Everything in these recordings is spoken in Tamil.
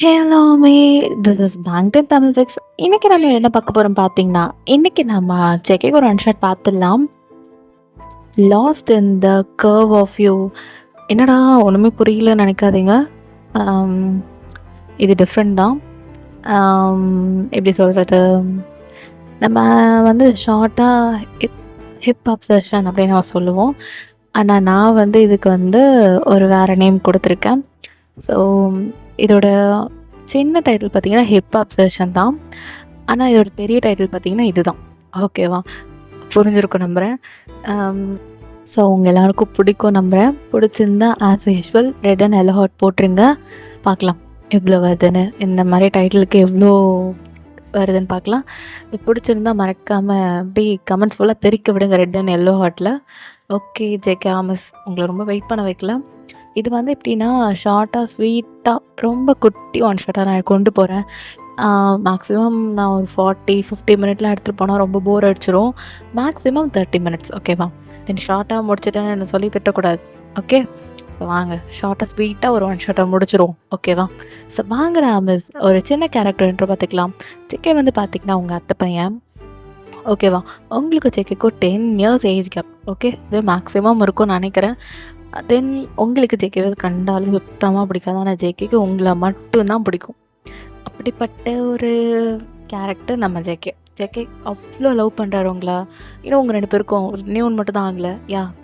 ஹலோமே! This is Bangtan Tamil fix. இன்னைக்கு நம்ம என்ன பார்க்க போறோம் பார்த்தீங்கன்னா, இன்னைக்கு நம்ம ஜெகேக்கு ஒரு ஒன் ஷாட் பார்த்துடலாம். Lost in the curve of you. என்னடா ஒன்றுமே புரியலன்னு நினைக்காதீங்க. ஆம், இது டிஃப்ரெண்ட் தான். எப்படி சொல்கிறது, நம்ம வந்து ஷார்ட்டாக ஹிப்ஹாப் செஷன் அப்படின்னு நம்ம சொல்லுவோம். ஆனால் நான் வந்து இதுக்கு வந்து ஒரு வேறு நேம் கொடுத்துருக்கேன். ஸோ இதோட சின்ன டைட்டில் பார்த்தீங்கன்னா ஹிப்ஹாப் செஷன் தான். ஆனால் இதோட பெரிய டைட்டில் பார்த்தீங்கன்னா இதுதான். ஓகேவா? புரிஞ்சிருக்கும் நம்புகிறேன். ஸோ உங்கள் எல்லாருக்கும் பிடிக்கும் நம்புகிறேன். பிடிச்சிருந்தா as usual red and yellow heart போட்டுருங்க. பார்க்கலாம் எவ்வளோ வருதுன்னு. இந்த மாதிரி டைட்டிலுக்கு எவ்வளோ வருதுன்னு பார்க்கலாம். இது பிடிச்சிருந்தா மறக்காமல் அப்படி கமெண்ட்ஸ் ஃபுல்லாக தெரிக்க விடுங்க ரெட் அண்ட் எல்லோ ஹார்ட்டில். ஓகே ஜேகே ஆமஸ், உங்களை ரொம்ப வெயிட் பண்ண வைக்கலாம். இது வந்து எப்படின்னா ஷார்ட்டாக ஸ்வீட்டாக ரொம்ப குட்டி ஒன் ஷார்ட்டாக நான் கொண்டு போகிறேன். மேக்ஸிமம் நான் ஒரு 40-50 மினிட்லாம் எடுத்துகிட்டு போனால் ரொம்ப போர் அடிச்சிடும். மேக்ஸிமம் 30 மினிட்ஸ் ஓகேவா? தென் ஷார்ட்டாக முடிச்சிட்டேன்னு என்னை சொல்லி திட்டக்கூடாது. ஓகே, ஸோ வாங்க ஷார்ட்டாக ஸ்வீட்டாக ஒரு ஒன் ஷார்ட்டாக முடிச்சிரும். ஓகேவா? ஸோ வாங்கடா மிஸ், ஒரு சின்ன கேரக்டர் என்று பார்த்துக்கலாம். ஜேகே வந்து பார்த்திங்கன்னா உங்கள் அத்தை பையன். ஓகேவா? உங்களுக்கு ஜேகேக்கும் 10 இயர்ஸ் ஏஜ் கேப். ஓகே, இது மேக்ஸிமம் இருக்கும்னு நினைக்கிறேன். தென் உங்களுக்கு ஜேகேவை கண்டாலும் சுத்தமாக பிடிக்காது. ஆனால் ஜேகேக்கு உங்களை மட்டும்தான் பிடிக்கும். அப்படிப்பட்ட ஒரு கேரக்டர் நம்ம ஜேகே. ஜேகே அவ்வளோ லவ் பண்ணுறாரு உங்களை. இன்னும் உங்கள் 2 பேருக்கும் நியூன் மட்டும் தான் ஆகலை.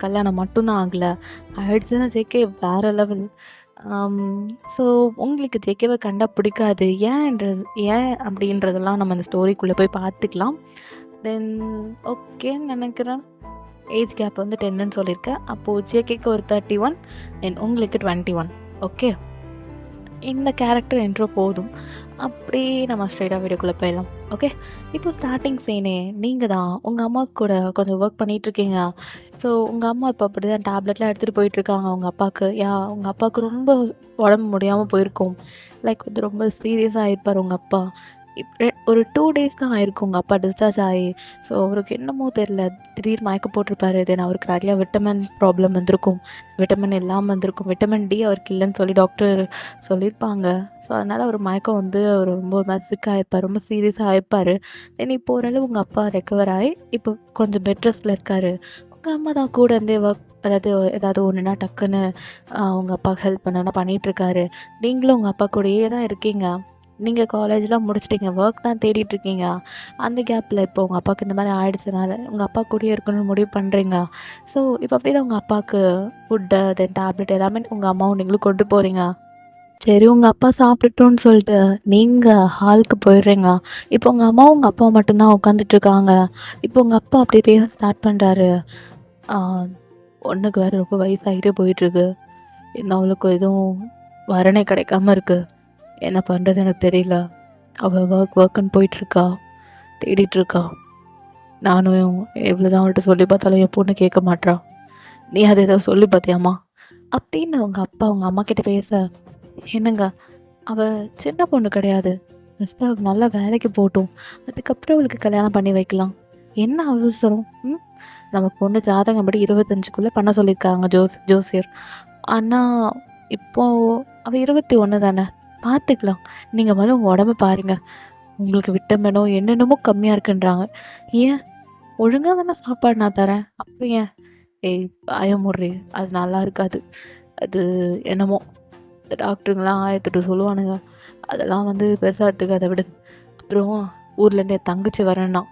கல்யாணம் மட்டும்தான் ஆகலை. ஆயிடுச்சுன்னா ஜேகே வேறு லெவல். ஸோ உங்களுக்கு ஜேகேவை கண்டா பிடிக்காது. ஏன் அப்படின்றதெல்லாம் நம்ம இந்த ஸ்டோரிக்குள்ளே போய் பார்த்துக்கலாம். தென் ஓகேன்னு நினைக்கிறேன். ஏஜ் கேப் வந்து 10ன்னு சொல்லியிருக்கேன். அப்போது ஜேகேக்கு ஒரு 31, தென் உங்களுக்கு 21. ஓகே, இந்த கேரக்டர் இன்ட்ரோ போதும். அப்படியே நம்ம ஸ்ட்ரெயிட்டாக வீடியோக்குள்ளே போயிடலாம். ஓகே, இப்போ ஸ்டார்டிங் சீனே நீங்கள் தான் உங்கள் அம்மா கூட கொஞ்சம் ஒர்க் பண்ணிகிட்ருக்கீங்க. ஸோ உங்கள் அம்மா இப்போ அப்படி தான் டேப்லெட்லாம் எடுத்துகிட்டு போயிட்டுருக்காங்க உங்கள் அப்பாவுக்கு. உங்கள் அப்பாவுக்கு ரொம்ப உடம்பு முடியாமல் போயிருக்கும். லைக் வந்து ரொம்ப சீரியஸாக ஆகிருப்பார் உங்கள் அப்பா. ஒரு 2 டேஸ் தான் ஆயிருக்கும் உங்கள் அப்பா டிஸ்சார்ஜ் ஆகி. ஸோ அவருக்கு என்னமோ தெரில, திடீர் மயக்கம் போட்டிருப்பாரு. தென் அவருக்கு நிறையா விட்டமின் ப்ராப்ளம் வந்திருக்கும். விட்டமின் இல்லாமல் வந்திருக்கும். விட்டமின் டி அவருக்கு இல்லைன்னு சொல்லி டாக்டர் சொல்லியிருப்பாங்க. ஸோ அதனால் அவர் மயக்கம் வந்து அவர் ரொம்ப சிக்காக இருப்பார், ரொம்ப சீரியஸாக ஆகிருப்பார். தென் இப்போ ஓரளவு உங்கள் அப்பா ரெக்கவர் ஆகி இப்போ கொஞ்சம் பெட் ரெஸ்ட்டில் இருக்கார். உங்கள் அம்மா தான் கூட இருந்தே ஏதாவது ஒன்றுனா டக்குன்னு உங்கள் அப்பாவுக்கு ஹெல்ப் பண்ணனா பண்ணிகிட்ருக்காரு. நீங்களும் உங்கள் அப்பா கூடயே தான் இருக்கீங்க. நீங்கள் காலேஜ்லாம் முடிச்சிட்டிங்க, ஒர்க் தான் தேடிட்டுருக்கீங்க. அந்த கேப்பில் இப்போ உங்கள் அப்பாவுக்கு இந்த மாதிரி ஆகிடுச்சனால உங்கள் அப்பா கூடயே இருக்கணும்னு முடிவு பண்ணுறீங்க. ஸோ இப்போ அப்படி தான் உங்கள் அப்பாவுக்கு ஃபுட்டு, தென் டேப்லெட் எல்லாமே உங்கள் அம்மாவும் நீங்களும் கொண்டு போகிறீங்க. சரி, உங்கள் அப்பா சாப்பிட்டுட்டோன்னு சொல்லிட்டு நீங்கள் ஹாலுக்கு போயிடுறீங்க. இப்போ உங்கள் அம்மாவும் உங்கள் அப்பாவும் மட்டும்தான் உட்காந்துட்ருக்காங்க. இப்போ உங்கள் அப்பா அப்படியே பேச ஸ்டார்ட் பண்ணுறாரு. பொண்ணுக்கு வேறு ரொம்ப வயசாகிட்டே போயிட்டுருக்கு. இன்னும் அவளுக்கு எதுவும் வரனே கிடைக்காம இருக்குது. என்ன பண்ணுறது எனக்கு தெரியல. அவள் ஒர்க்குன்னு போயிட்டுருக்கா, தேடிட்டுருக்கா. நானும் எவ்வளோ தான் அவள்கிட்ட சொல்லி பார்த்தாலும் என் பொண்ணு கேட்க மாட்றா. நீ அதை ஏதாவது சொல்லி பார்த்தியாம்மா அப்படின்னு அவங்க அப்பா அவங்க அம்மா கிட்ட பேச, என்னங்க அவள் சின்ன பொண்ணு கிடையாது, ஃபஸ்ட்டு அவள் நல்லா வேலைக்கு போகட்டும், அதுக்கப்புறம் அவளுக்கு கல்யாணம் பண்ணி வைக்கலாம். என்ன அவசரம்? நம்ம பொண்ணு ஜாதகம் படி 25க்குள்ளே பண்ண சொல்லியிருக்காங்க ஜோசியர். ஆனால் இப்போது அவள் 21 தானே, பார்த்துக்கலாம். நீங்கள் முதல்ல உங்கள் உடம்பை பாருங்கள். உங்களுக்கு விட்டமினோ என்னென்னமோ கம்மியாக இருக்குன்றாங்க. ஏன் ஒழுங்காக தானே சாப்பாடு நான் தரேன், அப்போ ஏன்? பயமுடுறி, அது நல்லா இருக்காது. அது என்னமோ டாக்டருங்களாம் 1008 சொல்லுவானுங்க. அதெல்லாம் வந்து பெருசாக எடுத்துக்காத விடு. அப்புறம் ஊர்லேருந்து என் தங்கச்சி வரேன்னா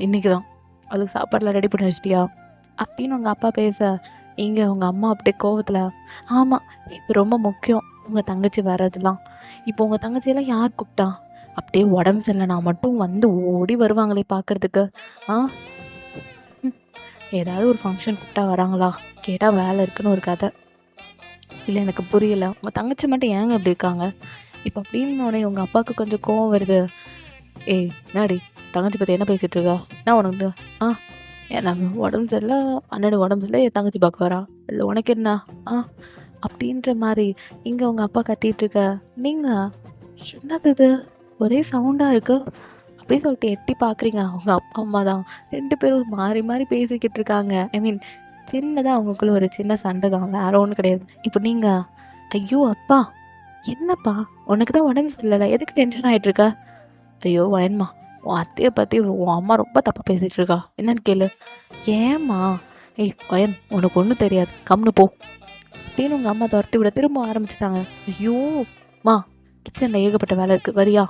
இன்றைக்கி தான், அவளுக்கு சாப்பாடெலாம் ரெடி பண்ணி வச்சிட்டியா அப்படின்னு உங்கள் அப்பா பேச, இங்கே உங்கள் அம்மா அப்படியே கோவத்தில், ஆமாம் இப்போ ரொம்ப முக்கியம் உங்கள் தங்கச்சி வர்றதுலாம். இப்போ உங்கள் தங்கச்சியெல்லாம் யார் கூப்பிட்டா? அப்படியே உடம்பு சரியில்லைனா மட்டும் வந்து ஓடி வருவாங்களே பார்க்குறதுக்கு. ஏதாவது ஒரு ஃபங்க்ஷன் கூப்பிட்டா வராங்களா? கேட்டால் வேலை இருக்குன்னு ஒரு கதை. இல்லை எனக்கு புரியலை, உங்கள் தங்கச்சி மட்டும் ஏங்க இப்படி இருக்காங்க? இப்போ அப்படின்னு உங்கள் அப்பாவுக்கு கொஞ்சம் கோவம் வருது. என்னாடி தங்கச்சி பற்றி என்ன பேசிகிட்டு இருக்கா? என்ன உனக்கு நம்ம உடம்பு சரியில்லை, அண்ணனுக்கு உடம்பு சரியில்லை, என் தங்கச்சி பார்க்க வரா, இல்லை உனக்கு என்ன அப்படின்ற மாதிரி இங்கே உங்கள் அப்பா கத்திகிட்ருக்க. நீங்கள் என்னது இது ஒரே சவுண்டாக இருக்குது அப்படின்னு சொல்லிட்டு எட்டி பார்க்குறீங்க. அவங்க அப்பா அம்மா தான் 2 பேரும் மாறி மாறி பேசிக்கிட்டு இருக்காங்க. ஐ மீன் சின்னதாக அவங்களுக்குள்ள ஒரு சின்ன சண்டை தான், வேறு ஒன்றும் கிடையாது. இப்போ நீங்கள் ஐயோ அப்பா என்னப்பா உனக்கு தான் உடம்பு சரியில்லைல்ல, எதுக்கு டென்ஷன் ஆயிட்டு இருக்க? ஐயோ வயன்மா, உன் அத்தையை பற்றி உன் அம்மா ரொம்ப தப்பாக பேசிகிட்டு இருக்கா, என்னன்னு கேளு. ஏம்மா? ஏய் வயன், உனக்கு ஒன்றும் தெரியாது, கம்னு போ அப்படின்னு உங்கள் அம்மா துரத்தி விட திரும்ப ஆரம்பிச்சிட்டாங்க. ஐயோ மா, கிச்சனில் ஏகப்பட்ட வேலை இருக்குது, வரியா?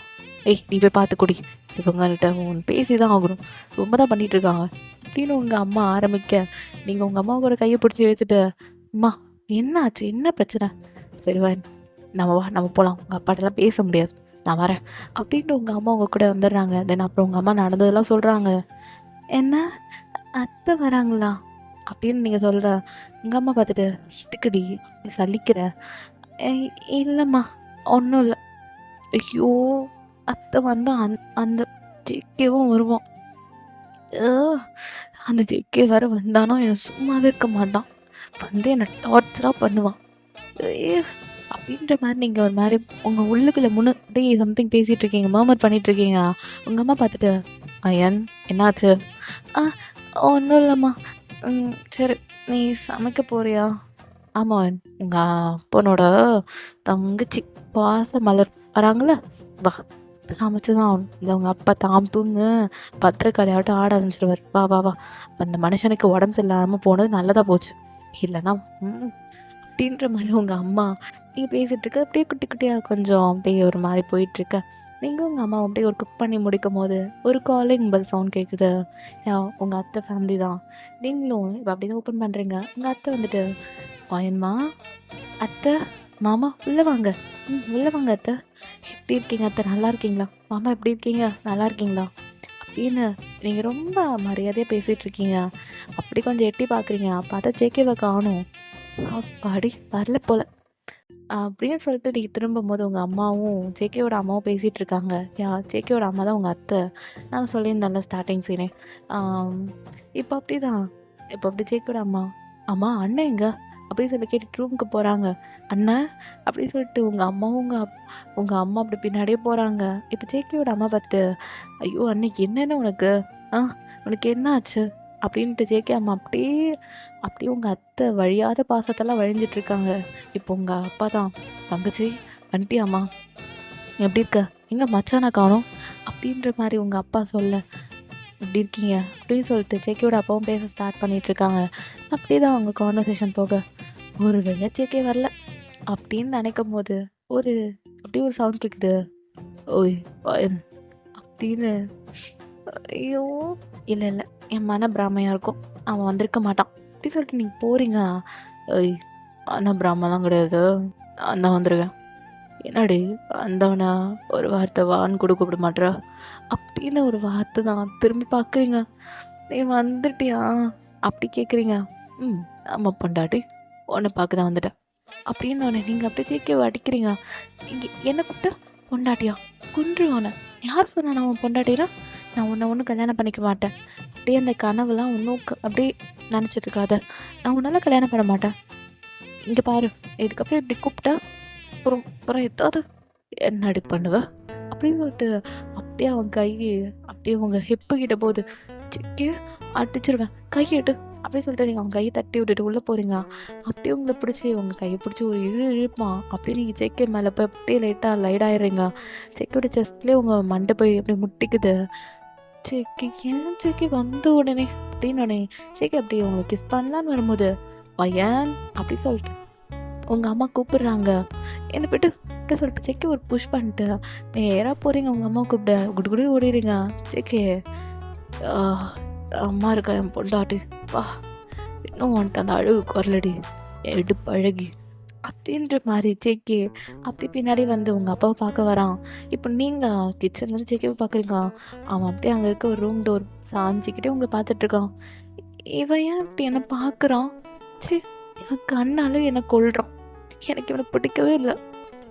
ஏய் நீ போய் பார்த்து குடி, இவங்கள்ட்ட ஒன்று பேசி தான் ஆகணும், ரொம்ப தான் பண்ணிகிட்டு இருக்காங்க அப்படின்னு உங்கள் அம்மா ஆரம்பிக்க, நீங்கள் உங்கள் அம்மாவோட கையை பிடிச்சி இழுத்துட்டு, அம்மா என்ன ஆச்சு, என்ன பிரச்சனை? சரி வயன், நம்ம வா, நம்ம போகலாம், உங்கள் அப்பாட்டெல்லாம் பேச முடியாது, நான் வரேன் அப்படின்ட்டு உங்கள் அம்மா உங்கள் கூட வந்துடுறாங்க. தென் அப்புறம் உங்கள் அம்மா நடந்ததெல்லாம் சொல்கிறாங்க. என்ன, அத்தை வராங்களா அப்படின்னு நீங்கள் சொல்கிற உங்கள் அம்மா பார்த்துட்டு, எதுக்குடி நீ சலிக்கிற? இல்லைம்மா, ஒன்றும் இல்லை. ஐயோ, அத்தை வந்து அந்த ஜேகேவும் வருவான். அந்த ஜேகே வேற வந்தானோ எனக்கு சும்மாவே இருக்க மாட்டான், வந்து என்னை டார்ச்சராக பண்ணுவான் அப்படின்ற மாதிரி நீங்கள் ஒரு மாதிரி உங்கள் உள்ளுக்குள்ளே முன்னாடி சம்திங் பேசிகிட்டு இருக்கீங்க, மர்மர் பண்ணிகிட்டு இருக்கீங்க. உங்கள் அம்மா பார்த்துட்டு, அயன் என்னாச்சு? ஒன்றும் இல்லைம்மா. சரி, நீ சமைக்க போறியா? ஆமாம், உங்கள் அப்பனோட தங்கச்சி பாச மலர் வராங்களே, வா சமைச்சு தான் ஆகணும், இல்லை உங்கள் அப்பா தாம் தூங்க பத்திரக்காளியாட்டம் ஆட ஆரம்பிச்சிடுவார். வா வா வா, அந்த மனுஷனுக்கு உடம்பு சரியில்லாமல் போனது நல்லதாக போச்சு, இல்லைன்னா அப்படின்ற மாதிரி உங்கள் அம்மா நீங்கள் பேசிகிட்டு இருக்க அப்படியே குட்டி குட்டியாக கொஞ்சம் அப்படியே ஒரு மாதிரி போயிட்டுருக்க. நீங்களும் உங்கள் அம்மா அப்படியே ஒரு குக் பண்ணி முடிக்கும் போது ஒரு காலிங் பெல் சவுண்ட் கேட்குது. உங்கள் அத்தை ஃபேமிலி தான். நீங்களும் இப்போ அப்படி தான் ஓப்பன் பண்ணுறீங்க. உங்கள் அத்தை வந்துட்டு, வாயன்மா, அத்தை, மாமா உள்ளே வாங்க, உள்ளே வாங்க அத்தை, எப்படி இருக்கீங்க அத்தை, நல்லா இருக்கீங்களா? மாமா எப்படி இருக்கீங்க, நல்லா இருக்கீங்களா அப்படின்னு நீங்கள் ரொம்ப மரியாதையாக பேசிகிட்டு இருக்கீங்க. அப்படி கொஞ்சம் எட்டி பார்க்குறீங்க, பார்த்தா ஜேகேவை காணும். அப்பாடி வரல போல் அப்படின்னு சொல்லிட்டு நீங்கள் திரும்பும்போது உங்கள் அம்மாவும் ஜேகேவோட அம்மாவும் பேசிகிட்டு இருக்காங்க. ஜேகேவோட அம்மா தான் உங்கள் அத்தை. நான் சொல்லியிருந்தேன்ல ஸ்டார்டிங் சீனே. இப்போ அப்படி தான், இப்போ அப்படி ஜேகேவோட அம்மா, அம்மா அண்ணன் எங்க அப்படின்னு சொல்லி கேட்டுட்டு ரூமுக்கு போகிறாங்க. அண்ணன் அப்படின்னு சொல்லிட்டு உங்கள் அம்மாவும் உங்கள் அம்மா அப்படி பின்னாடியே போகிறாங்க. இப்போ ஜேகேவோட அம்மா பார்த்து, ஐயோ அன்னைக்கு என்னென்ன உனக்கு, உனக்கு என்ன ஆச்சு அப்படின்ட்டு ஜேகே அம்மா அப்படியே உங்கள் அத்தை வழியாத பாசத்தெல்லாம் வழிஞ்சிட்ருக்காங்க. இப்போ உங்கள் அப்பா தான், தங்கச்சி வந்துட்டியாம்மா, எப்படி இருக்க, எங்கே மச்சானை காணோம் அப்படின்ற மாதிரி உங்கள் அப்பா சொல்ல, எப்படி இருக்கீங்க அப்படின்னு சொல்லிட்டு ஜேகேயோட அப்பாவும் பேச ஸ்டார்ட் பண்ணிகிட்ருக்காங்க. அப்படி தான் அவங்க கான்வர்சேஷன் போக ஒரு வழியாக ஜேகே வரல அப்படின்னு நினைக்கும் போது அப்படியே ஒரு சவுண்ட் கேட்குது. ஓய் அப்படின்னு. ஐயோ இல்லை இல்லை, என் மன பிராமையாக இருக்கும், அவன் வந்திருக்க மாட்டான் அப்படி சொல்லிட்டு நீங்கள் போகிறீங்க. ஐய் ஆனால் பிராமெல்லாம் கிடையாது, நான் தான் வந்திருக்கேன். என்னடி வந்தவனா ஒரு வார்த்தை வான்னு கூட கூப்பிட மாட்டேற அப்படின்னு ஒரு வார்த்தை தான். திரும்பி பார்க்குறீங்க, நீ வந்துட்டியா அப்படி கேட்குறீங்க. ஆமாம் பொண்டாட்டி, உன்னை பார்க்க தான் வந்துட்டேன் அப்படின்னு உடனே நீங்கள் அப்படியே ஜேகேவை அடிக்கிறீங்க. இங்கே என்ன கூப்பிட்ட பொண்டாட்டியா, கொன்றுவானே, யார் சொன்னா நான் உன் பொண்டாட்டினா, நான் உன்னை ஒன்றும் கல்யாணம் பண்ணிக்க மாட்டேன், அப்படியே அந்த கனவுலாம் ஒன்றும் அப்படியே நினச்சிட்டு இருக்காத, நான் உன்னால் கல்யாணம் பண்ண மாட்டேன், இங்கே பாரு, இதுக்கப்புறம் இப்படி கூப்பிட்டா அப்புறம் ஏதாவது என்னடி பண்ணுவேன் அப்படின்னு சொல்லிட்டு அப்படியே அவன் அப்படியே உங்கள் ஹிப்பு கிட்ட போகுது. சிக்கே அடிச்சிருவேன், கையிட்டு அப்படியே சொல்லிட்டு நீங்கள் அவங்க கையை தட்டி விட்டுட்டு உள்ளே போகிறீங்க. அப்படியே உங்களை பிடிச்சி உங்கள் கையை பிடிச்சி ஒரு இழுப்பான். அப்படியே நீங்கள் ஜேகே மேலே போய் அப்படியே லைட்டாக லைடாயிடுறீங்க. ஜேகேயோட செஸ்ட்லேயே உங்கள் மண்டை போய் அப்படியே முட்டிக்குது. ஜேகே ஏன் ஜேகே வந்த உடனே அப்படின்னு உடனே ஜேகே அப்படியே உங்களுக்கு கிஸ் பண்ணலான்னு வரும்போது, வயன் அப்படி சொல்லிட்டு உங்கள் அம்மா கூப்பிடுறாங்க. என்னை போய்ட்டு அப்படி சொல்லிட்டு ஜேகே ஒரு புஷ் பண்ணிட்டு நேராக போகிறீங்க, உங்கள் அம்மா கூப்பிட குடு குடு ஓடிடுறீங்க. ஜேகே அம்மா இருக்கா என் பொண்டாட்டி, வா இன்னும் வந்துட்டு அந்த அழகு குரலடி எடுப்பு அழகி அப்படின்ற மாதிரி ஜேகே அப்படி பின்னாடி வந்து உங்கள் அப்பாவை பார்க்க வரான். இப்போ நீங்கள் கிச்சன்லேருந்து ஜேகேவை பார்க்குறீங்க, அவன் அப்படியே அங்கே இருக்க ஒரு ரூம் டோர் சாஞ்சிக்கிட்டே உங்களை பார்த்துட்ருக்கான். இவன் ஏன் அப்படி என்னை பார்க்குறான், சரி இவன் கண்ணால் என்னை கொள்கிறான், எனக்கு இவனை பிடிக்கவே இல்லை.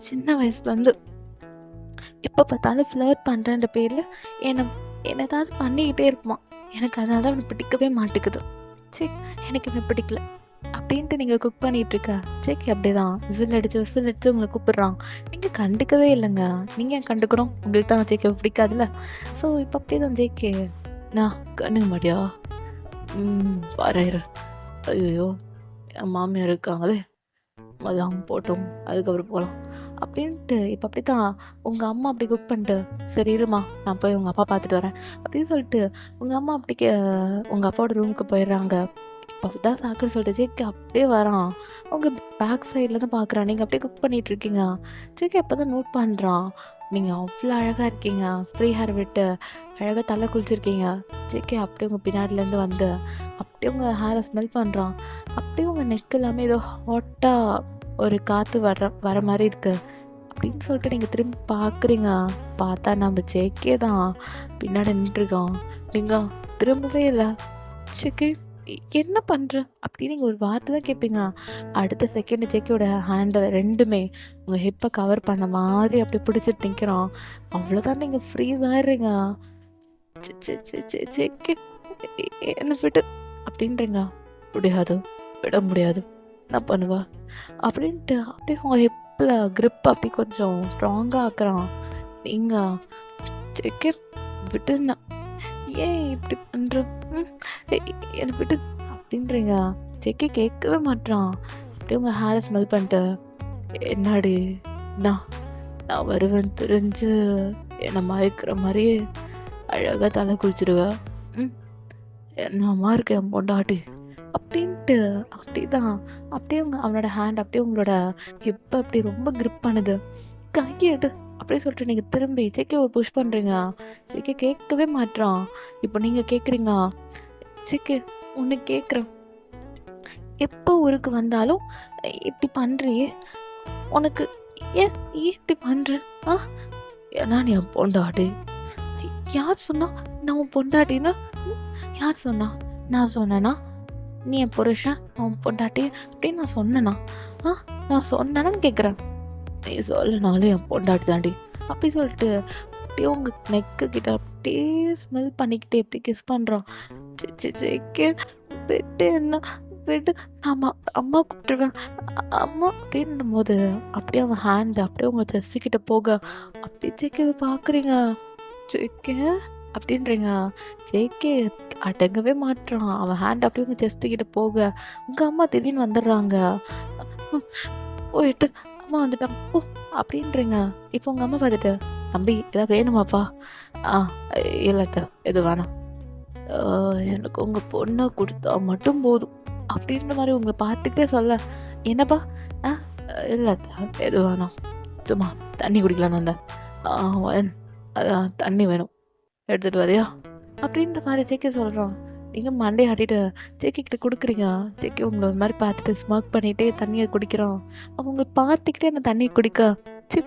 சின்ன வயசுலேருந்து எப்போ பார்த்தாலும் ஃப்ளர்ட் பண்ணுறன்ற பேரில் என்ன ஏதாவது பண்ணிக்கிட்டே இருப்பான், எனக்கு அதனால தான் அவனை பிடிக்கவே மாட்டேங்குது, சரி எனக்கு இவனை பிடிக்கல அப்படின்ட்டு நீங்கள் குக் பண்ணிகிட்ருக்க. ஜேகே அப்படி தான் விசில் அடித்து உங்களை கூப்பிட்றான். நீங்கள் கண்டுக்கவே இல்லைங்க, நீங்கள் ஏன் கண்டுக்கணும், உங்களுக்கு தான் ஜேகே பிடிக்காதுல்ல. ஸோ இப்போ அப்படியே தான் ஜேகே, நான் கண்ணுக்க மாட்டியா, வரையிற, ஐயோ என் மாமியார் இருக்காங்களே, அதான் போட்டோம் அதுக்கப்புறம் போகலாம் அப்படின்ட்டு இப்போ அப்படித்தான் உங்கள் அம்மா அப்படி குக் பண்ணிட்டு, சரி இருமா நான் போய் உங்கள் அப்பா பார்த்துட்டு வரேன் அப்படின்னு சொல்லிட்டு உங்கள் அம்மா அப்படி உங்கள் அப்பாவோட ரூமுக்கு போயிடுறாங்க. இப்போ அப்படிதான் சாக்குன்னு சொல்லிட்டு ஜேகே அப்படியே வரான். உங்கள் பேக் சைட்லேருந்து பார்க்குறான், நீங்கள் அப்படியே குக் பண்ணிட்டு இருக்கீங்க. ஜேகே அப்போ தான் நோட் பண்ணுறான், நீங்கள் அவ்வளோ அழகாக இருக்கீங்க, ஃப்ரீ ஹேர் விட்டு அழகாக தலை குளிச்சிருக்கீங்க. ஜேகே அப்படியே உங்கள் பின்னாடிலேருந்து வந்து அப்படியே உங்கள் ஹேரை ஸ்மெல் பண்ணுறான். அப்படியே உங்கள் நெக் எல்லாமே ஏதோ ஹாட்டாக ஒரு காற்று வர மாதிரி இருக்கு அப்படின்னு சொல்லிட்டு நீங்கள் திரும்பி பார்க்குறீங்க. பார்த்தா நம்ம ஜேகே தான் பின்னாடி நின்றுருக்கான். நீங்கள் திரும்பவே இல்லை. ஜேகே என்ன பண்ணுற அப்படின்னு நீங்கள் ஒரு வார்த்தை தான் கேட்பீங்க. அடுத்த செகண்ட் ஜேகேயோட ஹேண்டில் ரெண்டுமே உங்கள் ஹிப்பை கவர் பண்ண மாதிரி அப்படி பிடிச்சிட்டு நிற்கிறோம். அவ்வளோதான், நீங்கள் ஃப்ரீஸ் ஆயிடுறீங்க. ஜேகே என்ன விட்டு அப்படின்றீங்க. முடியாது, விட முடியாது, நான் பண்ணுவா அப்படின்ட்டு அப்படியே உங்கள் ஹிப்பில் க்ரிப் அப்படி கொஞ்சம் ஸ்ட்ராங்காக ஆக்குறான். நீங்கள் ஜேகே விட்டுருந்தா, ஏன் இப்படி பண்ணுற, என்னை விட்டு அப்படின்றீங்க. ஜேகே கேட்கவே மாட்டான். அப்படியே உங்கள் ஹேரை ஸ்மெல் பண்ணிட்டு, என்னாடி நான் நான் வருவேன் தெரிஞ்சு என்னை மயக்கிற மாதிரியே அழகாக தலை குளிச்சிருவ, என்னம்மா இருக்கு என் பொண்டாட்டி அப்படின்ட்டு அப்படிதான் அப்படியே அவனோட ஹேண்ட் அப்படியே உங்களோட ஹிப்பை அப்படி ரொம்ப க்ரிப் பண்ணுது. கையெடு அப்படியே சொல்லிட்டு நீங்கள் திரும்பி ஜேகே ஒரு புஷ் பண்ணுறீங்க. ஜேகே கேட்கவே மாட்டான். இப்போ நீங்கள் கேட்குறீங்க, ஜேகே ஒன்று கேட்குறேன், எப்போ ஊருக்கு வந்தாலும் இப்படி பண்ணுறியே, உனக்கு ஏன் இப்படி பண்ணுற? ஏன்னா நீ என் பொண்டாட்டி. யார் சொன்னா நான் உன் பொண்டாட்டின்னா? யார் சொன்னா? நான் சொன்னேன்னா? நீ என் புருஷன், நான் உன் பொண்டாட்டி அப்படின்னு நான் சொன்னேன்னா? நான் சொன்னேன்னு கேட்குறேன். நீ சொல்லனாலும் என் பொண்டாட்டி தாண்டி அப்படி சொல்லிட்டு அப்படியே உங்கள் நெக்கு கிட்ட அப்படியே ஸ்மெல் பண்ணிக்கிட்டே எப்படி கிஸ் பண்ணுறான். ஜேகே விட்டு என்ன விட்டு, அம்மா அம்மா கூப்பிட்டுருவேன் அம்மா அப்படின்னும் போது அப்படியே அவன் ஹேண்ட் அப்படியே உங்கள் செஸ்ஸுக்கிட்ட போக அப்படியே ஜேகேவை பார்க்குறீங்க. ஜேகே அப்படின்றீங்க. ஜேகே அடங்கவே மாட்டுறான். அவன் ஹேண்ட் அப்படியே உங்கள் செஸ்ட்டுக்கிட்ட போக உங்கள் அம்மா திடீர்னு வந்துடுறாங்க. போயிட்டு அம்மா வந்துட்டான் ஓ அப்படின்றீங்க. இப்போ உங்கள் அம்மா பார்த்துட்டு, தம்பி எதாவது வேணுமாப்பா? இல்லைத்த எது வேணாம், எனக்கு உங்கள் பொண்ணை கொடுத்தா மட்டும் போதும் அப்படின்ற மாதிரி உங்களை பார்த்துக்கிட்டே சொல்ல, என்னப்பா? இல்லைத்த எது வேணாம், சும்மா தண்ணி குடிக்கலான்னு வந்தேன், அதான் தண்ணி வேணும், எடுத்துகிட்டு வரையா அப்படின்ற மாதிரி ஜேகே சொல்கிறோம். நீங்கள் மண்டே ஆட்டிட்டு ஜேகே கிட்ட கொடுக்குறீங்க. ஜேகே உங்களை ஒரு மாதிரி பார்த்துட்டு ஸ்மோக் பண்ணிகிட்டே தண்ணியை குடிக்கிறோம். அவங்க பார்த்துக்கிட்டே அந்த தண்ணியை குடிக்க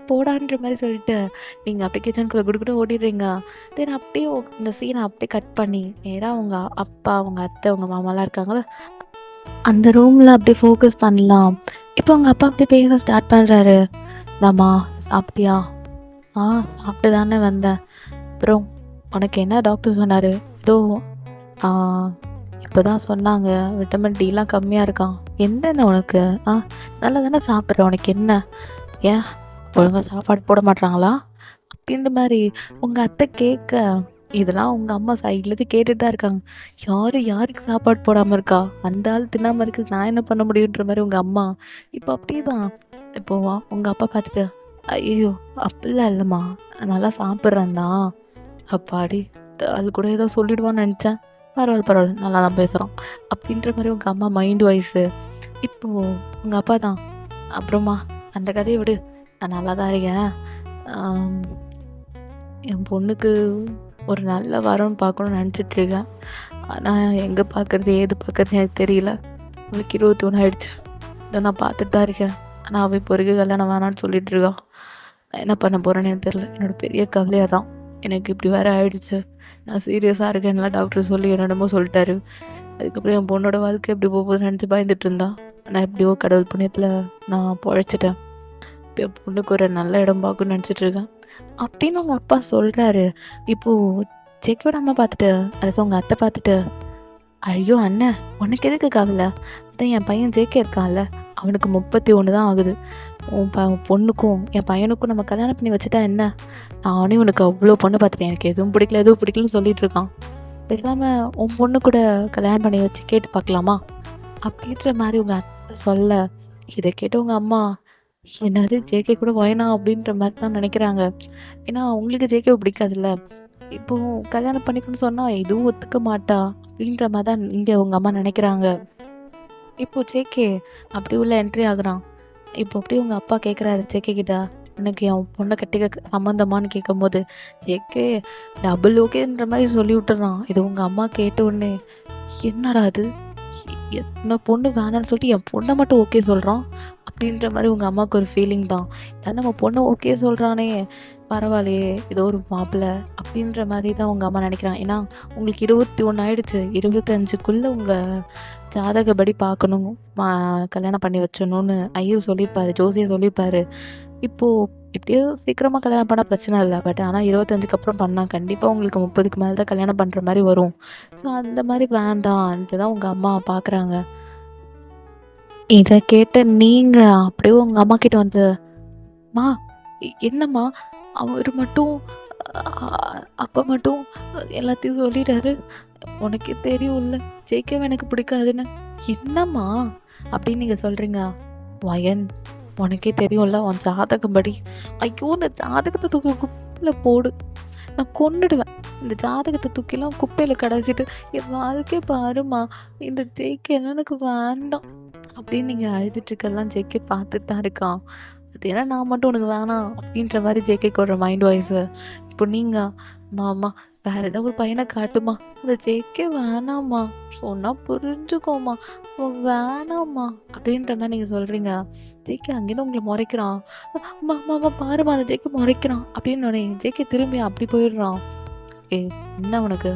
போடான்ற மாதிரி சொல்லிட்டு நீங்கள் அப்படியே கிச்சனுக்குள்ளே கொடுக்கிட்டு ஓடிடுறீங்க. தென் அப்படியே இந்த சீனை அப்படியே கட் பண்ணி நேராக அவங்க அப்பா, அவங்க அத்தை, அவங்க மாமாலாம் இருக்காங்களே அந்த ரூமில் அப்படியே ஃபோக்கஸ் பண்ணலாம். இப்போ அவங்க அப்பா அப்படியே பேச ஸ்டார்ட் பண்ணுறாரு. தாம்மா சாப்பிட்டியா? சாப்பிட்டு தானே வந்தேன். அப்புறம் உனக்கு என்ன டாக்டர் சொன்னார்? ஏதோ இப்போ தான் சொன்னாங்க விட்டமின் டிலாம் கம்மியாக இருக்கான். என்னென்ன உனக்கு? நல்லா தானே சாப்பிட்ற, உனக்கு என்ன? ஏன் ஒழுங்காக சாப்பாடு போட மாட்டாங்களா அப்படின்ற மாதிரி உங்கள் அத்தை கேட்க, இதெல்லாம் உங்கள் அம்மா சைட்லேருந்து கேட்டுட்டு தான் இருக்காங்க. யாருக்கு சாப்பாடு போடாமல் இருக்கா? அந்த ஆள் தின்னாமல் இருக்குது, நான் என்ன பண்ண முடியுன்ற மாதிரி உங்கள் அம்மா. இப்போ அப்படியே தான் இப்போ உங்கள் அப்பா பார்த்துட்டு, ஐயோ அப்படிலாம் இல்லைம்மா, நல்லா சாப்பிட்றேன் தான். அப்பாடி அது கூட ஏதோ சொல்லிடுவான்னு நினச்சேன். பரவாயில்ல நல்லா தான் பேசுகிறான் அப்படின்ற மாதிரி உங்கள் அம்மா மைண்ட் வாய்ஸு. இப்போது உங்கள் அப்பா தான், அப்புறமா அந்த கதையை விடு, நான் நல்லா தான் இருக்கேன். என் பொண்ணுக்கு ஒரு நல்ல வரம்னு பார்க்கணுன்னு நினச்சிட்ருக்கேன். ஆனால் எங்கே பார்க்குறது ஏது பார்க்குறது எனக்கு தெரியல. அவளுக்கு 21 ஆகிடுச்சு. இதை நான் பார்த்துட்டு தான் இருக்கேன். ஆனால் அவள் இப்போ வரைக்கும் கல்யாணம் வேணான்னு சொல்லிட்டு இருக்கான். நான் என்ன பண்ண போகிறேன்னு எனக்கு தெரியல. என்னோடய பெரிய கவலையாக தான் எனக்கு இப்படி வேறு ஆகிடுச்சு. நான் சீரியஸாக இருக்கேன்லாம் டாக்டர் சொல்லி என்னென்னமோ சொல்லிட்டாரு. அதுக்கப்புறம் என் பொண்ணோட வாழ்க்கை எப்படி போகுதுன்னு நினச்சி பயந்துட்டு இருந்தான். ஆனால் எப்படியோ கடவுள் புண்ணியத்தில் நான் பொழைச்சிட்டேன். இப்போ என் பொண்ணுக்கு ஒரு நல்ல இடம் பார்க்கணும்னு நினச்சிட்ருக்கேன் அப்படின்னு அவங்க அப்பா சொல்கிறாரு. இப்போது ஜேகேயோட அம்மா பார்த்துட்டு, அதாவது உங்கள் அத்தை பார்த்துட்டு, ஐயோ அண்ணன் உனக்கு எதுக்கு கவலை? அதான் என் பையன் ஜேகே இருக்கான்ல, அவனுக்கு 31 தான் ஆகுது. உன் பொண்ணுக்கும் என் பையனுக்கும் நம்ம கல்யாணம் பண்ணி வச்சுட்டா என்ன? நானே உனக்கு அவ்வளோ பொண்ணு பார்த்துட்டேன், எனக்கு எதுவும் பிடிக்கலன்னு சொல்லிட்டு இருக்கான். பேசாமல் உன் பொண்ணு கூட கல்யாணம் பண்ணி வச்சு கேட்டு பார்க்கலாமா அப்படின்ற மாதிரி உங்கள் அத்தை சொல்ல, இதை கேட்டு உங்கள் அம்மா, என்னது ஜேகே கூட வேணாம் அப்படின்ற மாரி தான் நெனைக்கிறாங்க. ஏன்னா அவங்களுக்கு ஜேகேவ பிடிக்காதுல்ல. இப்போ கல்யாணம் பண்ணிக்கணும்னு சொன்னா இதுவும் ஒத்துக்க மாட்டா அப்படின்ற மாரி தான் இங்க உங்க அம்மா நெனைக்கிறாங்க. இப்போ ஜேகே அப்படி உள்ள என்ட்ரி ஆகுறான். இப்போ அப்படியே உங்க அப்பா கேட்குறாரு ஜேகே கிட்ட, "உனக்கு என் பொண்ண கட்டிக்க சம்மந்தமான்னு?" கேட்கும்போது, ஜேகே டபுள் ஓகேன்ற மாரி சொல்லி விட்டுர்றான். இது உங்க அம்மா கேட்ட உடனே, "என்னடா இது! நான் பொண்ணு வேணான்னு சொல்லிட்டு என் பொண்ண மட்டும் ஓகே சொல்றான்." அப்படின்ற மாரி உங்க அம்மாவுக்கு ஒரு ஃபீலிங் தான். "இதான் நம்ம பொண்ண ஓகே சொல்றானே, பரவாயில்லையே ஏதோ ஒரு மாப்பிள." அப்படின்ற மாரி தான் உங்க அம்மா நெனைக்கிறாங்க. ஏன்னா உங்களுக்கு 21 ஆயிடுச்சு. 25க்குள்ள உங்க ஜாதகப்படி பார்க்கணும். கல்யாணம் பண்ணி வச்சிடணும்னு ஐயர் சொல்லியிருப்பாரு. ஜோசியர் சொல்லியிருப்பாரு. இப்போ எப்படியோ சீக்கிரமா கல்யாணம் பண்ணா பிரச்சனை இல்ல. பட் ஆனா 25க்கு அப்புறம் பண்ணா கண்டிப்பா உங்களுக்கு 30க்கு மேல தான் கல்யாணம் பண்ற மாரி வரும். ஸோ அந்த மாரி வேண்டான்ட்டு தான் உங்க அம்மா பார்க்குறாங்க. இத கேட்ட நீங்க அப்படியே உங்க அம்மா கிட்ட வந்து, "ம்மா என்னம்மா அவரு மட்டும் அ அப்பா மட்டும் எல்லாத்தையும் சொல்லிட்டாரு. உனக்கே தெரியும்ல ஜெயிக்கவே எனக்கு பிடிக்காதுன்னு." "என்னம்மா அப்படின்னு நீங்க சொல்றீங்க?" "வயன் உனக்கே தெரியும்ல உன் ஜாதகம்படி." "ஐயோ! இந்த ஜாதகத்த தூக்கி குப்பையில போடு. நான் கொன்னுடுவேன். இந்த ஜாதகத்த தூக்கிலாம் குப்பையில கடாசிட்டு என் வாழ்க்கைய பாரும்மா. இந்த ஜேகேலாம் எனக்கு வேண்டாம்." அப்படின்னு நீங்க அழுதுட்டு இருக்கறதெல்லாம் ஜேகே பார்த்துட்டு தான் இருக்கான். அது ஏன்னா நான் மட்டும் உனக்கு வேணாம் அப்படின்ற மாரி ஜேகேக்கோட மைண்ட் வாய்ஸு. இப்போ நீங்க, "அம்மா அம்மா வேற ஏதாவது ஒரு பையன காட்டும்மா. அந்த ஜேகே வேணாம்மா. சொன்னா புரிஞ்சுக்கோம்மா. அவன் வேணாம்மா." அப்படின்ற மாரி நீங்க சொல்றீங்க. ஜேகே அங்கேருந்து உங்கள மொறைக்கிறான். "அம்மா அம்மா அம்மா பாரும்மா அந்த ஜேகே மொறைக்கிறான்." அப்படின்னோனே ஜேகே திரும்பி அப்படி போயிடுறான். "ஏய் என்ன உனக்கு?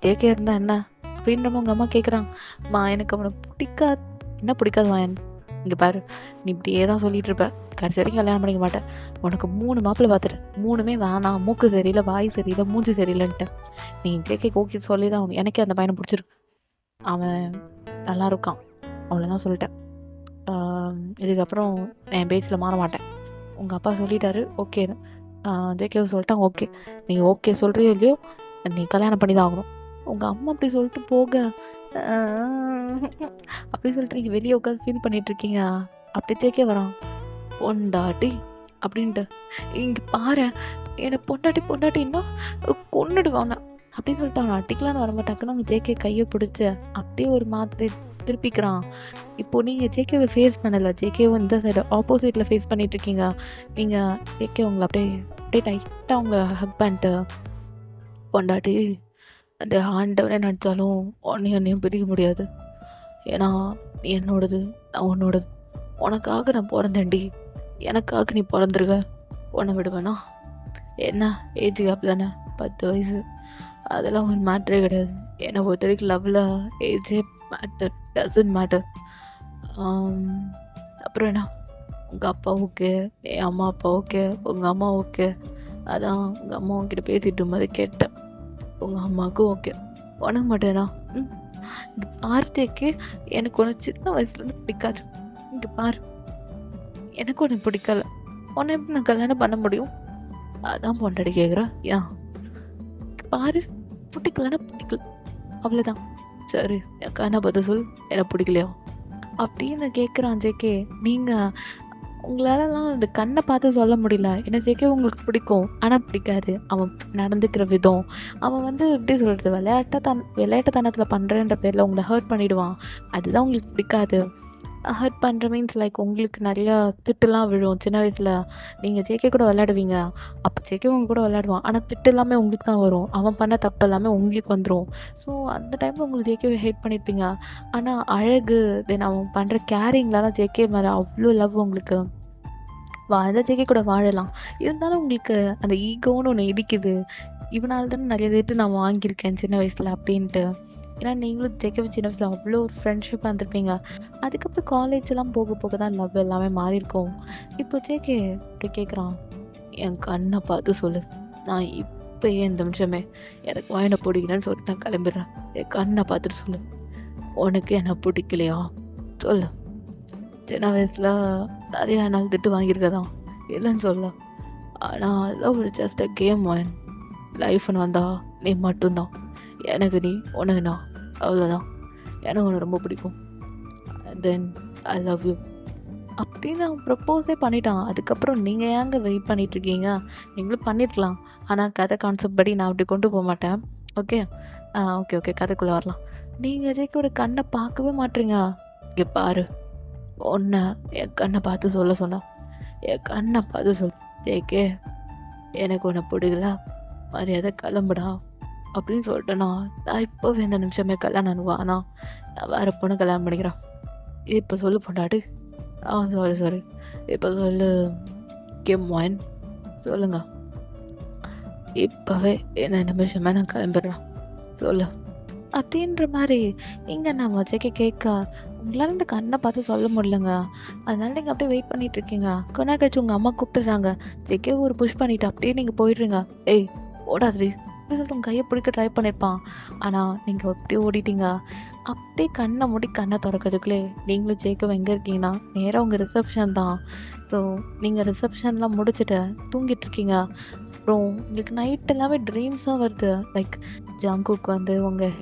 ஜேகே இருந்தா என்ன?" அப்படின்ற மாரி உங்க அம்மா கேட்குறாங்க. "அம்மா எனக்கு அவன பிடிக்காது." "என்ன பிடிக்காது வாயன்? இங்க பாரு, நீ இப்படியே தான் சொல்லிட்டு இருப்ப. கடைசி வரைக்கும் கல்யாணம் பண்ணிக்க மாட்ட. உனக்கு 3 மாப்பிள்ளை பார்த்துட்டேன். 3மே வேணாம். மூக்கு சரியில்ல, வாய் சரியில்ல, மூஞ்சி சரியில்லன்ட்டு. நீ ஜேகேக்கு ஓகே சொல்லி தான் ஆகணும். எனக்கே அந்த பையன பிடிச்சிருக்கு. அவன் நல்லா இருக்கான். அவ்வளோதான் சொல்லிட்டேன். இதுக்கப்புறம் என் பேச்சுல மாற மாட்டேன். உங்க அப்பா சொல்லிட்டாரு ஓகேன்னு. ஜேகேவும் சொல்லிட்டான் ஓகே. நீ ஓகே சொல்றியோ இல்லையோ, நீ கல்யாணம் பண்ணி தான் ஆகணும்." உங்க அம்மா அப்படி சொல்லிட்டு போக, அ அப்படி சொல்லிட்டு நீங்க வெளிய உட்காந்து ஃபீல் பண்ணிட்டு இருக்கீங்க. அப்படி ஜேகே வரான். "பொண்டாட்டி" அப்படின்ட்டு. "இங்க பாரேன், என்ன பொண்டாட்டி பொண்டாட்டின்னா கொன்னுடுவேன் உன்ன." அப்படின்னு சொல்லிட்டு அவன அடிக்கலான்னு வரும்போது டக்குனு அவங்க ஜேகே கைய பிடிச்சு அப்படியே ஒரு மாதிரி திருப்பிக்கிறான். இப்போ நீங்க ஜேகேவ ஃபேஸ் பண்ணல. ஜேகேவும் இந்த சைடு ஆப்போசிட்ல ஃபேஸ் பண்ணிட்டு இருக்கீங்க. நீங்க ஜேகே உங்கள அப்படியே அப்படியே டைட்டா உங்கள ஹக் பண்ணிட்டு, "பொண்டாட்டி அந்த ஆண்டவனே நெனச்சாலும் உன்னையும் என்னையும் பிரிக்க முடியாது. ஏன்னா நீ என்னோடது, நான் உன்னோடது. உனக்காக நான் பொறந்தேன்டி. எனக்காக நீ பொறந்துருக்க. உன்ன விடுவேனா? என்ன ஏஜ் கேப் தானே 10 வயசு. அதெல்லாம் ஒரு மேட்டரே கிடையாது. என்னை பொறுத்தவரைக்கும் லவ்ல ஏஜே மேட்டர் டசன்ட் மேட்டர். அப்புறம் என்ன? உங்க அப்பா ஓகே, என் அம்மா அப்பா ஓகே, உங்க அம்மா ஓகே. அதான் உங்க அம்மா உன்கிட்ட பேசிட்டு இருக்கும்போது கேட்டேன். உங்க அம்மாவுக்கும் ஓகே. உனக்கு மட்டும் ம் இங்க பாரு தேக்கே, எனக்கு உன்ன சின்ன வயசுலேருந்து பிடிக்காது. இங்க பாரு, எனக்கு உன்ன பிடிக்கல. உன்ன எப்படி நான் கல்யாணம் பண்ண முடியும்? அதான் பொண்டாட்டி கேட்குறா. ஏன்? இங்க பாரு, பிடிக்கலன்னா பிடிக்கல. அவ்வளோதான். சரி, என் கண்ண பார்த்து சொல்லு. எனக்கு பிடிக்கலையா? அப்படின்னு கேட்குறான் ஜேகே. நீங்க உங்களாலலாம் அந்த கண்ண பார்த்து சொல்ல முடியல. ஏன்னா ஜேகே உங்களுக்கு பிடிக்கும். ஆனா பிடிக்காது. அவன் நடந்துக்கிற விதம். அவன் வந்து எப்படி சொல்றது? விளையாட்டுத்தனத்தில பண்றேன்ற பேர்ல உங்கள ஹர்ட் பண்ணிடுவான். அதுதான் உங்களுக்கு பிடிக்காது. ஹர்ட் பண்ற மீன்ஸ் லைக் உங்களுக்கு நெறையா திட்டுலாம் விழும் சின்ன வயசுல. நீங்க ஜேகே கூட விளையாடுவீங்க. அப்ப ஜேகே உங்க கூட விளையாடுவான். ஆனா திட்டு எல்லாமே உங்களுக்கு தான் வரும். அவன் பண்ண தப்பு எல்லாமே உங்களுக்கு வந்துரும். ஸோ அந்த டைம்ல உங்களுக்கு ஜேகேவ ஹேட் பண்ணியிருப்பீங்க. ஆனா அழகு, தென் அவன் பண்ற கேரிங்லலாம் ஜேகே மேல அவ்ளோ லவ் உங்களுக்கு. வாழ்ந்தா ஜேகே கூட வாழலாம். இருந்தாலும் உங்களுக்கு அந்த ஈகோன்னு ஒண்ணு இடிக்குது. இவனால தானே நெறைய திட்டு நான் வாங்கியிருக்கேன் சின்ன வயசுல அப்டின்ட்டு. ஏன்னா நீங்களும் ஜேகேவும் சின்ன வயசுல அவ்ளோ ஒரு ஃப்ரெண்ட்ஷிப்பா இருந்திருப்பீங்க. அதுக்கப்புறம் காலேஜ்லாம் போக போக தான் லவ் எல்லாமே மாறியிருக்கும். இப்போ ஜேகே இப்டி கேட்குறான். என் கண்ண பார்த்து சொல்லு. நான் இப்பயே இந்த நிமிஷமே எனக்கு வாயன பிடிக்கலன்னு சொல்லிட்டு நான் கிளம்பிடுறேன். என் கண்ண பார்த்துட்டு சொல்லு. உனக்கு என்ன பிடிக்கலையா? சொல்லு. சின்ன வயசுல நெறைய நாள் திட்டு வாங்கியிருக்கதான். இல்லைன்னு சொல்லல. ஆனா அதெல்லாம் ஒரு ஜஸ்ட் அ கேம் மேன். லைஃப்னு வந்தா நீ மட்டும்தான். எனக்கு நீ, உனக்கு நான். அவ்வளோதான். எனக்கு உன்னை ரொம்ப பிடிக்கும். And then I love you. அப்படின்னு அவன் ப்ரப்போஸே பண்ணிட்டான். அதுக்கப்புறம் நீங்கள் ஏங்க வெயிட் பண்ணிகிட்ருக்கீங்க? நீங்களும் பண்ணியிருக்கலாம். ஆனால் கதை கான்செப்ட் படி நான் அப்படி கொண்டு போக மாட்டேன். ஓகே ஓகே ஓகே கதைக்குள்ளே வரலாம். நீங்கள் ஜேகேவோட கண்ணை பார்க்கவே மாட்றீங்க. இங்கே பாரு, ஒன்றை என் கண்ணை பார்த்து சொல்ல சொன்னா, என் கண்ணை பார்த்து ஜேகே எனக்கு உன்னை பிடிக்கல, மரியாதை கிளம்புடா அப்படின்னு சொல்லிட்டேன்னா, நான் இப்போவே இந்த நிமிஷமே கல்யாணம் ஆனா நான் வேறு பொண்ணு கல்யாணம் பண்ணிக்கிறேன். இப்போ சொல்லு பொண்டாட்டி. சாரி இப்போ சொல்லு கிம் சொல்லுங்க. இப்போவே இந்த நிமிஷமே நான் கிளம்பிடுறேன் சொல்லு அப்படின்ற மாதிரி. இங்கே நம்ம ஜெகே கேட்க, உங்களால் இந்த கண்ணை பார்த்து சொல்ல முடியலங்க, அதனால நீங்கள் அப்படியே வெயிட் பண்ணிட்டு இருக்கீங்க. கொண்டா கழிச்சு உங்கள் அம்மா கூப்பிட்டுறாங்க. ஜெகே ஒரு புஷ் பண்ணிவிட்டு அப்படியே நீங்கள் போயிடுறீங்க. ஏய் ஓடாதீ அப்படி சொல்லிட்டு உங்கள் கையை பிடிக்க ட்ரை பண்ணியிருப்பான். ஆனால் நீங்கள் அப்படியே ஓடிட்டீங்க. அப்படியே கண்ணை மூடி கண்ணை திறக்கிறதுக்குள்ளே நீங்களும் ஜேக்கப் எங்கே இருக்கீங்கன்னா நேராக உங்கள் ரிசப்ஷன் தான். ஸோ நீங்கள் ரிசப்ஷன்லாம் முடிச்சுட்டு தூங்கிட்டுருக்கீங்க. அப்புறம் உங்களுக்கு நைட் எல்லாமே ட்ரீம்ஸாக வருது. லைக் ஜங்குக் உங்கள்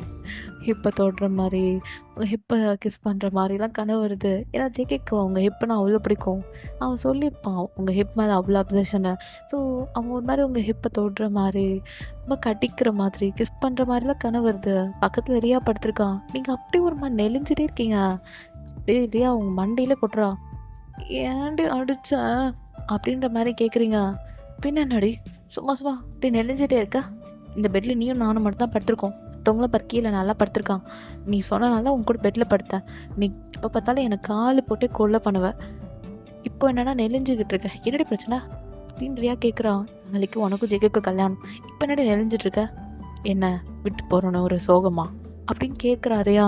ஹிப்பை தொடுற மாதிரி, உங்கள் ஹிப்பை கிஸ் பண்ணுற மாதிரிலாம் கனவு வருது. ஏன்னா ஜேகேக்கு அவங்க ஹிப்புனா அவ்வளோ பிடிக்கும். அவன் சொல்லியிருப்பான் உங்கள் ஹிப் மேலே அவ்வளோ அப்சஷனை. ஸோ அவன் ஒரு மாதிரி உங்கள் ஹிப்பை தொடுற மாதிரி, ரொம்ப கடிக்கிற மாதிரி, கிஸ் பண்ணுற மாதிரிலாம் கனவு வருது. பக்கத்தில் ரியா படுத்திருக்கான். நீங்கள் அப்படி ஒரு மாதிரி நெளிஞ்சிட்டே இருக்கீங்க. அப்படியே ரியா அவங்க மண்டையில் கொட்டுறா. ஏன்டி அடித்தேன் அப்படின்ற மாதிரி கேட்குறீங்க. பின்ன என்னடி சும்மா அப்படி நெளிஞ்சிட்டே இருக்கா? இந்த பெட்டில் நீயும் நானும் மட்டும் தான் படுத்திருக்கோம். மற்றவங்களும் கீழே நல்லா படுத்திருக்கான். நீ சொன்னனால உன் கூட பெட்டில் படுத்தேன். நீ இப்போ பார்த்தாலும் எனக்கு காலு போட்டே கொல்ல பண்ணுவேன். இப்போ என்னென்னா நெளிஞ்சிக்கிட்டு இருக்க, என்னடி பிரச்சனை அப்படின்னு ரியா கேட்குறான். நாளைக்கு உனக்கும் ஜெகேக்கும் கல்யாணம், இப்போ என்னடி நெளிஞ்சிட்ருக்க? என்ன விட்டு போகிறோன்னு ஒரு சோகமா அப்படின்னு கேட்குறாரியா?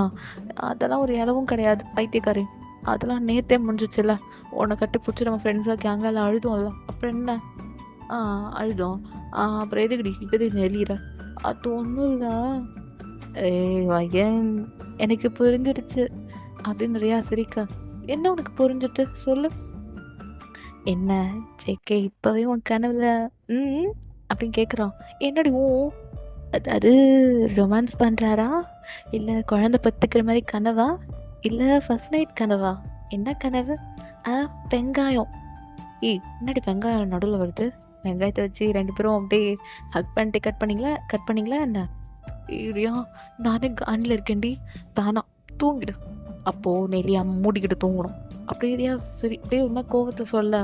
அதெல்லாம் ஒரு இலவும் கிடையாது பைத்தியக்காரி. அதெல்லாம் நேற்றே முடிஞ்சிச்சுல்ல. உன்னை கட்டி பிடிச்சி நம்ம ஃப்ரெண்ட்ஸாக கேங்கால் அழுதும்ல, அப்புறம் என்ன? அழுதோம். அப்புறம் எதுக்குடி இப்போ எதுக்கு நெளிகிற? அது ஒன்றும் இல்லை. வயன் எனக்கு புரிஞ்சிருச்சு அப்படின்னு ரியா சிரிக்க. என்ன உனக்கு புரிஞ்சிட்டு சொல்லு. என்ன ஜேகே இப்போவே உன் கனவுல அப்படின்னு கேட்குறான். என்னடி அது ரொமான்ஸ் பண்ணுறாரா, இல்லை குழந்தை பத்துக்கிற மாதிரி கனவா, இல்லை ஃபர்ஸ்ட் நைட் கனவா? என்ன கனவு? வெங்காயம். என்னடி வெங்காயம் நடுவில் வருது? வெங்காயத்தை வச்சு 2 பேரும் அப்படியே ஹக் பண்ணிட்டு கட் பண்ணிங்களா என்ன? ஏரியா நானே காண்டில் இருக்கேன்டி, வேணாம் தூங்கிடு. அப்போது நெல்லியா மூடிக்கிட்டு தூங்கணும் அப்படியா? சரி அப்படியே ஒரு மாதிரி கோவத்தை சொல்ல.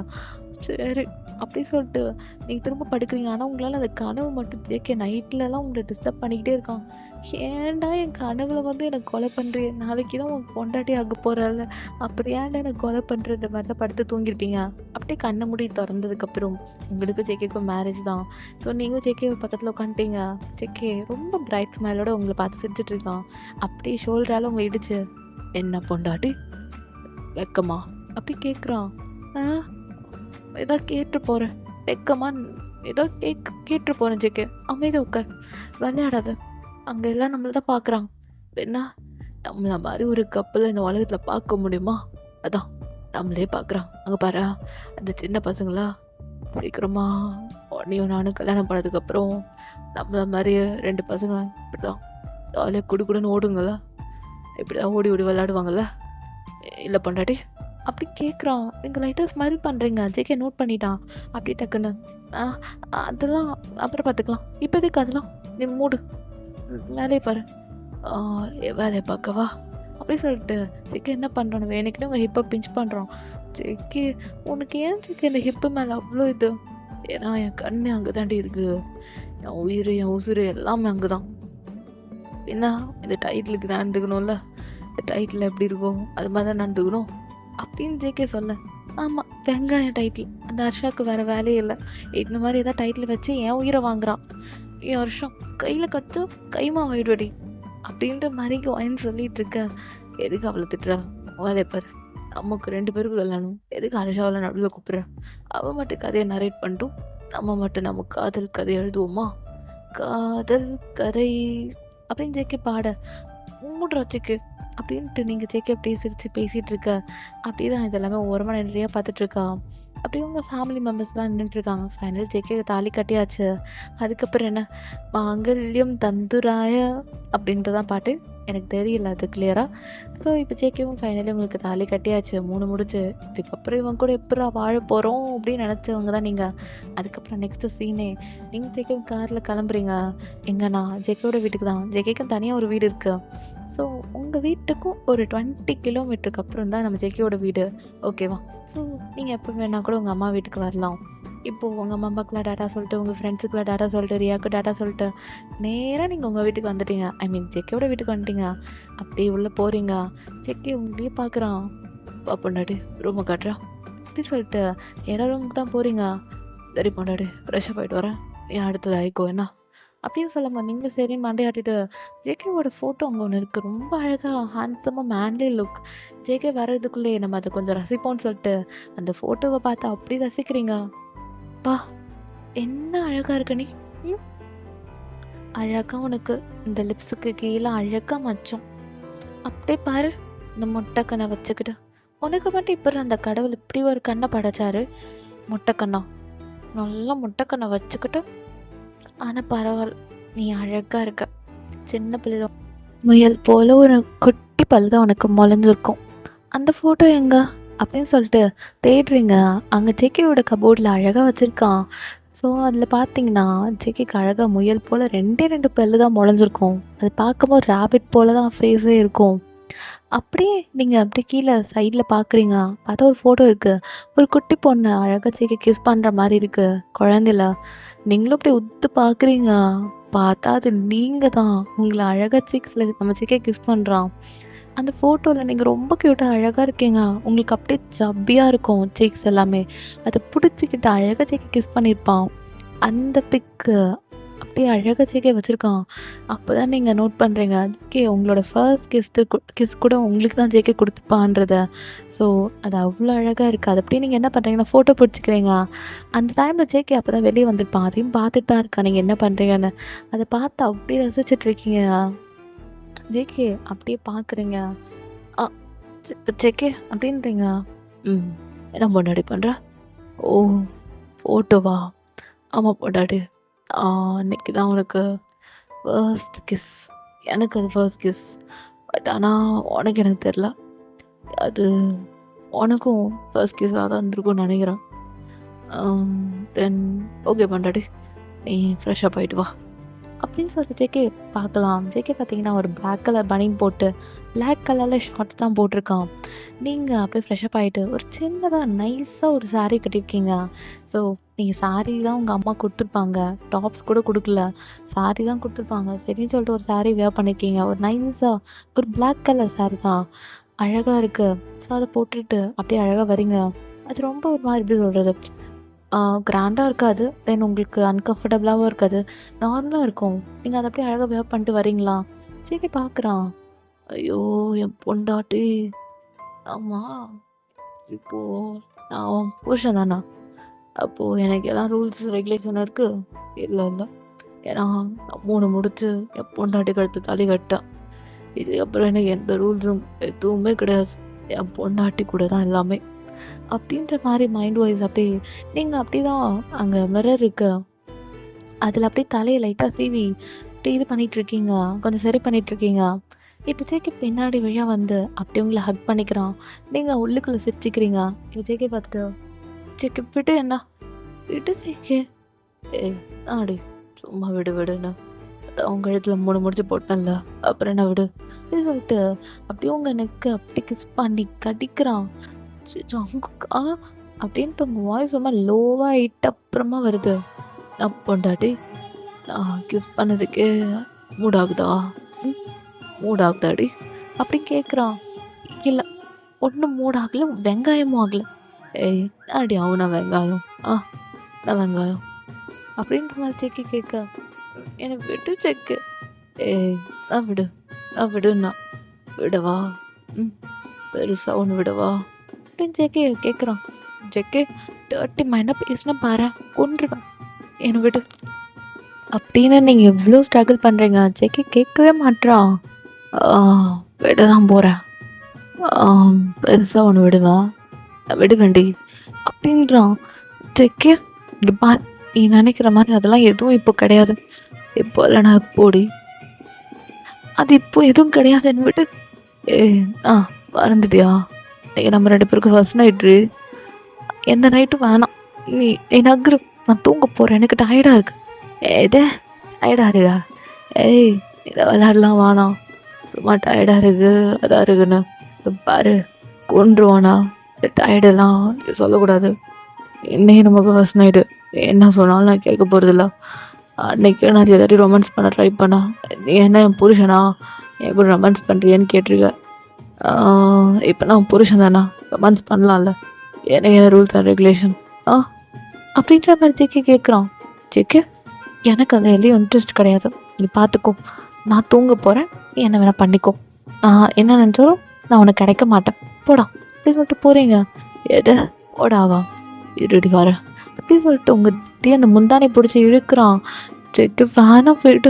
சரி அப்படி சொல்லிட்டு நீங்கள் திரும்ப படுக்கிறீங்க. ஆனால் உங்களால் அந்த கனவு மட்டும் ஜேகே நைட்லலாம் உங்களை டிஸ்டர்ப் பண்ணிக்கிட்டே இருக்கான். ஏன்டா என் கனவுல எனக்கு கொலை பண்ணுறிய? நாளைக்கு தான் உன் பொண்டாட்டி ஆக போகிறல்ல, அப்படி ஏன்டா எனக்கு கொலை பண்ணுறது மாதிரி தான் படுத்து தூங்கியிருப்பீங்க. அப்படியே கண்ணை மூடி திறந்ததுக்கப்புறம் உங்களுக்கு ஜேகேக்கும் மேரேஜ் தான். ஸோ நீங்களும் ஜேகே பக்கத்தில் உட்காந்துட்டீங்க. ஜேகே ரொம்ப பிரைட் ஸ்மைலோட உங்களை பார்த்து சிரிச்சிட்டு இருக்கான். அப்படியே ஷோல்டரால் உங்களை இடிச்சு, என்ன பொண்டாட்டி வெக்கமா அப்படி கேட்குறான். ஏதோ கேட்டு போகிறேன் வெக்கமா, ஏதோ கேட்டு போகிறேன் ஜேகே. அமைதியாக உட்கார், விளையாடாத. அங்கே எல்லாம் நம்மள தான் பார்க்குறாங்க. என்ன நம்மள மாதிரி ஒரு கப்பலை இந்த உலகத்தில் பார்க்க முடியுமா? அதான் நம்மளே பார்க்குறான். அங்கே பாரு அந்த சின்ன பசங்களா சீக்கிரமா நீயும் நானும் கல்யாணம் பண்ணதுக்கப்புறம் நம்மள மாதிரி 2 பசங்க இப்படி தான் ஜாலியாக குடுக்குடுன்னு ஓடுங்களா, இப்படி தான் ஓடி விளையாடுவாங்கள்ல, இல்லை பொண்டாட்டி அப்படி கேட்குறான். நீங்கள் லைட்டாக ஸ்மைல் பண்ணுறீங்க. ஜேகே நோட் பண்ணிட்டான். அப்படி டக்குன்னு அதெல்லாம் அப்புறம் பார்த்துக்கலாம், இப்போதைக்கு அதெல்லாம் நீ மூடு, வேலையை பாரு. வேலையை பார்க்கவா அப்படி சொல்லிட்டு ஜேகே என்ன பண்ணுறான், வேணுக்குன்னு உங்கள் ஹிப்பை பிஞ்ச் பண்ணுறான். ஜேகே உனக்கு ஏன் ஜேகே இந்த ஹிப்பு மேலே அவ்வளோ இது? ஏன்னா என் கண்ணு அங்கே தாண்டி இருக்குது, என் உயிர் என் உசுறு எல்லாமே அங்கே தான். என்ன இந்த டைட்டிலுக்கு தான் நடந்துக்கணும்ல, இந்த டைட்டில் எப்படி இருக்கும் அது மாதிரி தான் நடந்துக்கணும் அப்படின்னு ஜேகே சொல்ல. ஆமாம் வெங்காயம் டைட்டில். அந்த ஹர்ஷாவுக்கு வேறு வேலையே இல்லை, இந்த மாதிரி ஏதாவது டைட்டில் வச்சு என் உயிரை வாங்குறான். என் வருஷம் கையில் கட்டு கைமா வாயிடுவடி அப்படின்ற மாதிரி வாயின்னு சொல்லிட்டு இருக்க. எதுக்கு அவளை திட்டுறா? வேலையை பாரு. நமக்கு 2 பேருக்கு கல்யாணம், எதுக்கு ஹர்ஷாவில் நடுவில் கூப்பிட்ற? அவள் மட்டும் கதையை நரேட் பண்ணிட்டோம், நம்ம மட்டும் நம்ம காதல் கதை எழுதுவோமா? காதல் கதை அப்படின்னு ஜேகே பாட மூடுறாச்சுக்கு அப்படின்ட்டு நீங்கள் ஜேகே அப்படியே சிரித்து பேசிகிட்டு இருக்க. அப்படியே தான் இதெல்லாமே ஓரமாக நிறையா பார்த்துட்ருக்கா. அப்படியே உங்கள் ஃபேமிலி மெம்பர்ஸ்லாம் நின்றுட்டுருக்காங்க. ஃபைனல் ஜேகே தாலி கட்டியாச்சு. அதுக்கப்புறம் என்ன, மாங்கல்யம் தந்துராய அப்படின்ட்டு தான் பாட்டு. எனக்கு தெரியல அது கிளியரா. ஸோ இப்போ ஜேகேவும் ஃபைனலி உங்களுக்கு தாலி கட்டியாச்சு 3 முடிச்சு. இதுக்கப்புறம் இவன் கூட எப்புட்றா வாழ போறோம் அப்படின்னு நினச்சவங்க தான் நீங்க. அதுக்கப்புறம் நெக்ஸ்ட்டு சீனே நீங்க ஜேகேவும் கார்ல கிளம்புறீங்க. எங்கன்னா ஜேகேவோட வீட்டுக்கு தான். ஜேகேக்குன்னு தனியா ஒரு வீடு இருக்கு. ஸோ உங்க வீட்டுக்கும் ஒரு 20 கிலோமீட்டருக்கு அப்புறம் தான் நம்ம ஜேகேவோட வீடு. ஓகேவா? ஸோ நீங்க எப்போ வேணா கூட உங்க அம்மா வீட்டுக்கு வரலாம். இப்போது உங்கள் அம்மா அப்பாக்குலாம் டாட்டா சொல்லிட்டு, உங்கள் ஃப்ரெண்ட்ஸுக்குலாம் டாட்டா சொல்லிட்டு, ரியாவுக்கு டாட்டா சொல்லிட்டு, நேராக நீங்கள் உங்கள் வீட்டுக்கு வந்துட்டீங்க. ஐ மீன் ஜெக்கியோட வீட்டுக்கு வந்துட்டீங்க. அப்படியே உள்ளே போகிறீங்க. ஜெக்கி உங்களையே பார்க்குறான். பொண்டாட்டி ரூமை காட்டுறா அப்படி சொல்லிட்டு நேராக ரூமுக்கு தான் போகிறீங்க. சரி பொண்டாட்டி ஃப்ரெஷ்ஷாக போயிட்டு வரேன். ஏன் அடுத்தது ஆயிக்கோ என்ன அப்படின்னு சொல்லாமல் நீங்களும் சரின்னு மண்டையாட்டிட்டு ஜேகேவோட ஃபோட்டோ அங்கே ஒன்று இருக்குது. ரொம்ப அழகாக ஹேண்ட்ஸமாக மேன்லி லுக். ஜேகே வர்றதுக்குள்ளே நம்ம அதை கொஞ்சம் ரசிப்போம்னு சொல்லிட்டு அந்த ஃபோட்டோவை பார்த்து அப்படி ரசிக்கிறீங்க. பா என்ன அழகா இருக்க நீ. அழகா உனக்கு இந்த லிப்ஸுக்கு கீழே அழகா மச்சம். அப்படியே பாரு இந்த மொட்டை கண்ணை வச்சுக்கிட்டு. உனக்கு மட்டும் இப்போ அந்த கடவுள் இப்படி ஒரு கண்ணை படைச்சாரு. மொட்டை கண்ணா நல்லா மொட்டை கண்ணை வச்சுக்கிட்டு. ஆனால் பரவாயில்ல நீ அழகா இருக்க. சின்ன பிள்ளை முயல் போல ஒரு குட்டி பல்லு தான் உனக்கு முளைஞ்சிருக்கும். அந்த ஃபோட்டோ எங்க அப்படின்னு சொல்லிட்டு தேடுறீங்க. அங்கே ஜேகேவோட கபோர்டில் அழகாக வச்சுருக்கான். ஸோ அதில் பார்த்தீங்கன்னா ஜேகேக்கு அழகாக முயல் போல் 2 பல்லு தான் முளைஞ்சிருக்கும். அது பார்க்கும்போது ரேபிட் போல் தான் ஃபேஸே இருக்கும். அப்படியே நீங்கள் அப்படியே கீழே சைடில் பார்க்குறீங்க. பார்த்தா ஒரு ஃபோட்டோ இருக்குது. ஒரு குட்டி பொண்ணு அழகாக ஜேகே கிஸ் பண்ணுற மாதிரி இருக்குது குழந்தைல. நீங்களும் அப்படியே உத்து பார்க்குறீங்க. பார்த்தா அது நீங்கள் தான். உங்களை அழகாக சீக்ஸில் நம்ம ஜேகே கிஸ் பண்ணுறான். அந்த ஃபோட்டோவில் நீங்கள் ரொம்ப க்யூட்டாக அழகாக இருக்கீங்க. உங்களுக்கு அப்படியே ஜப்பியாக இருக்கும் சீக்ஸ் எல்லாமே. அதை பிடிச்சிக்கிட்டு அழகாக ஜேகே கிஸ் பண்ணியிருப்பான். அந்த பிக்கு அப்படியே அழகாக ஜேகே வச்சுருக்கான். அப்போ தான் நீங்கள் நோட் பண்ணுறீங்க ஜேகே உங்களோட ஃபர்ஸ்ட் கிஸ் கூட உங்களுக்கு தான் ஜேகே கொடுத்துப்பான்றத. ஸோ அது அவ்வளோ அழகாக இருக்குது. அது அப்படியே நீங்கள் என்ன பண்ணுறீங்கன்னா ஃபோட்டோ பிடிச்சிக்கிறீங்க. அந்த டைமில் ஜேகே அப்போ தான் வெளியே வந்திருப்பான். அதையும் பார்த்துட்டு தான் இருக்கா நீங்கள் என்ன பண்ணுறீங்கன்னு. அதை பார்த்து அப்படியே ரசிச்சிட்ருக்கீங்க. ஜேகே அப்படியே பார்க்குறீங்க. ஆ ஜேகே அப்படின்றீங்க. என்ன பொண்டாட்டி பண்ணுற? ஓ ஃபோட்டோவா? ஆமாம் பொண்டாட்டி. அன்றைக்கி தான் உனக்கு ஃபர்ஸ்ட் கிஸ். எனக்கு அது ஃபர்ஸ்ட் கிஸ். பட் ஆனால் உனக்கு எனக்கு தெரில. அது உனக்கும் ஃபர்ஸ்ட் கிஸ்ஸாக தான் இருந்திருக்கும்னு நினைக்கிறேன். தென் ஓகே பொண்டாட்டி நீ ஃப்ரெஷ்ஷாக போயிட்டு வா அப்படின்னு சொல்லிட்டு ஜேகே பார்க்கலாம். ஜேகே பார்த்தீங்கன்னா ஒரு பிளாக் கலர் பனியன் போட்டு பிளாக் கலரில் ஷார்ட்ஸ் தான் போட்டிருக்கான். நீங்கள் அப்படியே ஃப்ரெஷ்ஷப் ஆகிட்டு ஒரு சின்னதாக நைஸாக ஒரு சாரீ கட்டியிருக்கீங்க. ஸோ நீங்கள் சாரீ தான் உங்கள் அம்மா கொடுத்துருப்பாங்க. டாப்ஸ் கூட கொடுக்கல, சாரீ தான் கொடுத்துருப்பாங்க. சரின்னு சொல்லிட்டு ஒரு சாரீ வேர் பண்ணியிருக்கீங்க. ஒரு நைஸாக ஒரு பிளாக் கலர் சாரீ தான் அழகாக இருக்குது. ஸோ அதை போட்டுட்டு அப்படியே அழகாக வரீங்க. அது ரொம்ப ஒரு மாதிரி எப்படி சொல்கிறது, கிராண்டாக இருக்காது. தென் உங்களுக்கு அன்கம்ஃபர்டபுளாகவும் இருக்காது. நார்மலாக இருக்கும். நீங்கள் அதை அப்படியே அழகாக வேர் பண்ணிட்டு வரீங்களா? சரி பார்க்குறான். ஐயோ என் பொண்டாட்டி. ஆமாம் இப்போது நான் அவன் புருஷன் தானா? அப்போது எனக்கு எல்லாம் ரூல்ஸ் ரெகுலேஷன் இருக்குது. இல்லை இல்லை, ஏன்னா நான் 3 முடிச்சு என் பொண்டாட்டி கழுத்து தாலி கட்டேன். இதுக்கப்புறம் எனக்கு எந்த ரூல்ஸும் எதுவுமே கிடையாது. என் பொண்டாட்டி கூட தான் எல்லாமே அப்படின்ற மாதிரி மைண்ட் வாய்ஸ் அப்படியே நீங்கள் அப்படி தான் அங்கே மிரர் இருக்கு. அதில் அப்படியே தலையை லைட்டாக சீவி அப்படியே இது பண்ணிகிட்ருக்கீங்க. கொஞ்சம் சரி பண்ணிகிட்ருக்கீங்க. இப்போ ஜேகே பின்னாடி வழியாக வந்து அப்படியே உங்களை ஹக் பண்ணிக்கிறான். நீங்கள் உள்ளுக்குள்ளே சிரிச்சிக்கிறீங்க. இப்போ ஜேகே பார்த்துட்டு ஜேகே விட்டு என்ன விட்டு ஜேகே ஆடி சும்மா விடு விடுன்னு அவங்க இடத்துல 3 முடிச்சு போட்டேன்ல அப்புறம் என்ன விடு அப்படின்னு சொல்லிட்டு அப்படியே உங்கள் நெக்கு அப்படி கிஸ் பண்ணி கடிக்கிறான். அப்படின்ட்டு உங்கள் வாய்ஸ் ரொம்ப லோவாக ஆகிட்டு அப்புறமா வருது. நான் பொண்டாட்டி நான் கிஸ் பண்ணதுக்கே மூடாகுதா? மூடாகுதாடி அப்படி கேட்குறான். இல்லை ஒன்றும் மூடாகல, வெங்காயமும் ஆகலை. ஏய் அடி அவனா வெங்காயம்? நான் வெங்காயம் அப்படின்ற மாதிரி செக்கு கேட்க எனக்கு விட்டு செக்கு. ஏய் நான் விடு, நான் விடுன்னா விடவா? பெருசாக ஒன்று விடவா அப்படின்னு ஜேகே கேட்குறான். ஜேகே டர்ட்டி மைண்டாக பேசினா பாரு கொன்றுவேன், என்னை விடு அப்படின்னு நீங்கள் எவ்வளோ ஸ்ட்ரகிள் பண்ணுறீங்க. ஜேகே கேட்கவே மாட்றான். விட தான் போகிறேன், பெருசாக ஒன்று விடுவா, விட வேண்டி அப்படின்றான். ஜேகே இங்கே பார், நீ நினைக்கிற மாதிரி அதெல்லாம் எதுவும் இப்போ கிடையாது. இப்போ இல்லைனா போடி அது இப்போ எதுவும் கிடையாது என்ன விட்டு. ஏ ஆ மறந்துட்டியா? இன்னைக்கு நம்ம 2 பேருக்கும் ஃபர்ஸ்ட் நைட்டு. எந்த நைட்டும் வேணாம். நீ நகரு. நான் தூங்க போறேன். எனக்கு டயர்டா இருக்கு. எது டயர்டா இருக்கா? ஏய் இதை விளையாடலாம் வேணாம். சும்மா டயர்டா இருக்கு அதான் இருக்குன்னு பாரு கொன்றுவானா. டயர்டெல்லாம் சொல்லக்கூடாது. இன்னைக்கு நமக்கு ஃபர்ஸ்ட் நைட்டு. என்ன சொன்னாலும் நான் கேட்க போகிறதில்ல. அன்னைக்கு நான் எல்லாத்தையும் ரொமான்ஸ் பண்ண ட்ரை பண்ணா. நீ என்ன என் புருஷனா என் கூட ரொமான்ஸ் பண்ணுறியன்னு கேட்டிருக்க. இப்போ நான் புருஷன் தானா ரொமான்ஸ் பண்ணலாம்ல. எனக்கு என்ன ரூல்ஸ் அண்ட் ரெகுலேஷன் அப்படின்ற மாதிரி ஜெக்கி கேட்குறான். ஜெக்கி எனக்கு அதில் எதுவும் இன்ட்ரெஸ்ட் கிடையாது. நீ பார்த்துக்கோ. நான் தூங்க போகிறேன். நீ என்ன வேணால் பண்ணிக்கோ. நான் என்ன நினச்சாலும் நான் உனக்கு கிடைக்க மாட்டேன். போடா அப்படி சொல்லிட்டு போகிறீங்க. எதை போடாவா இருடி வரேன் அப்படி சொல்லிட்டு உங்கள் அந்த முந்தானை பிடிச்சி இழுக்கிறான். ஜெக்கி வேணாம் போயிட்டு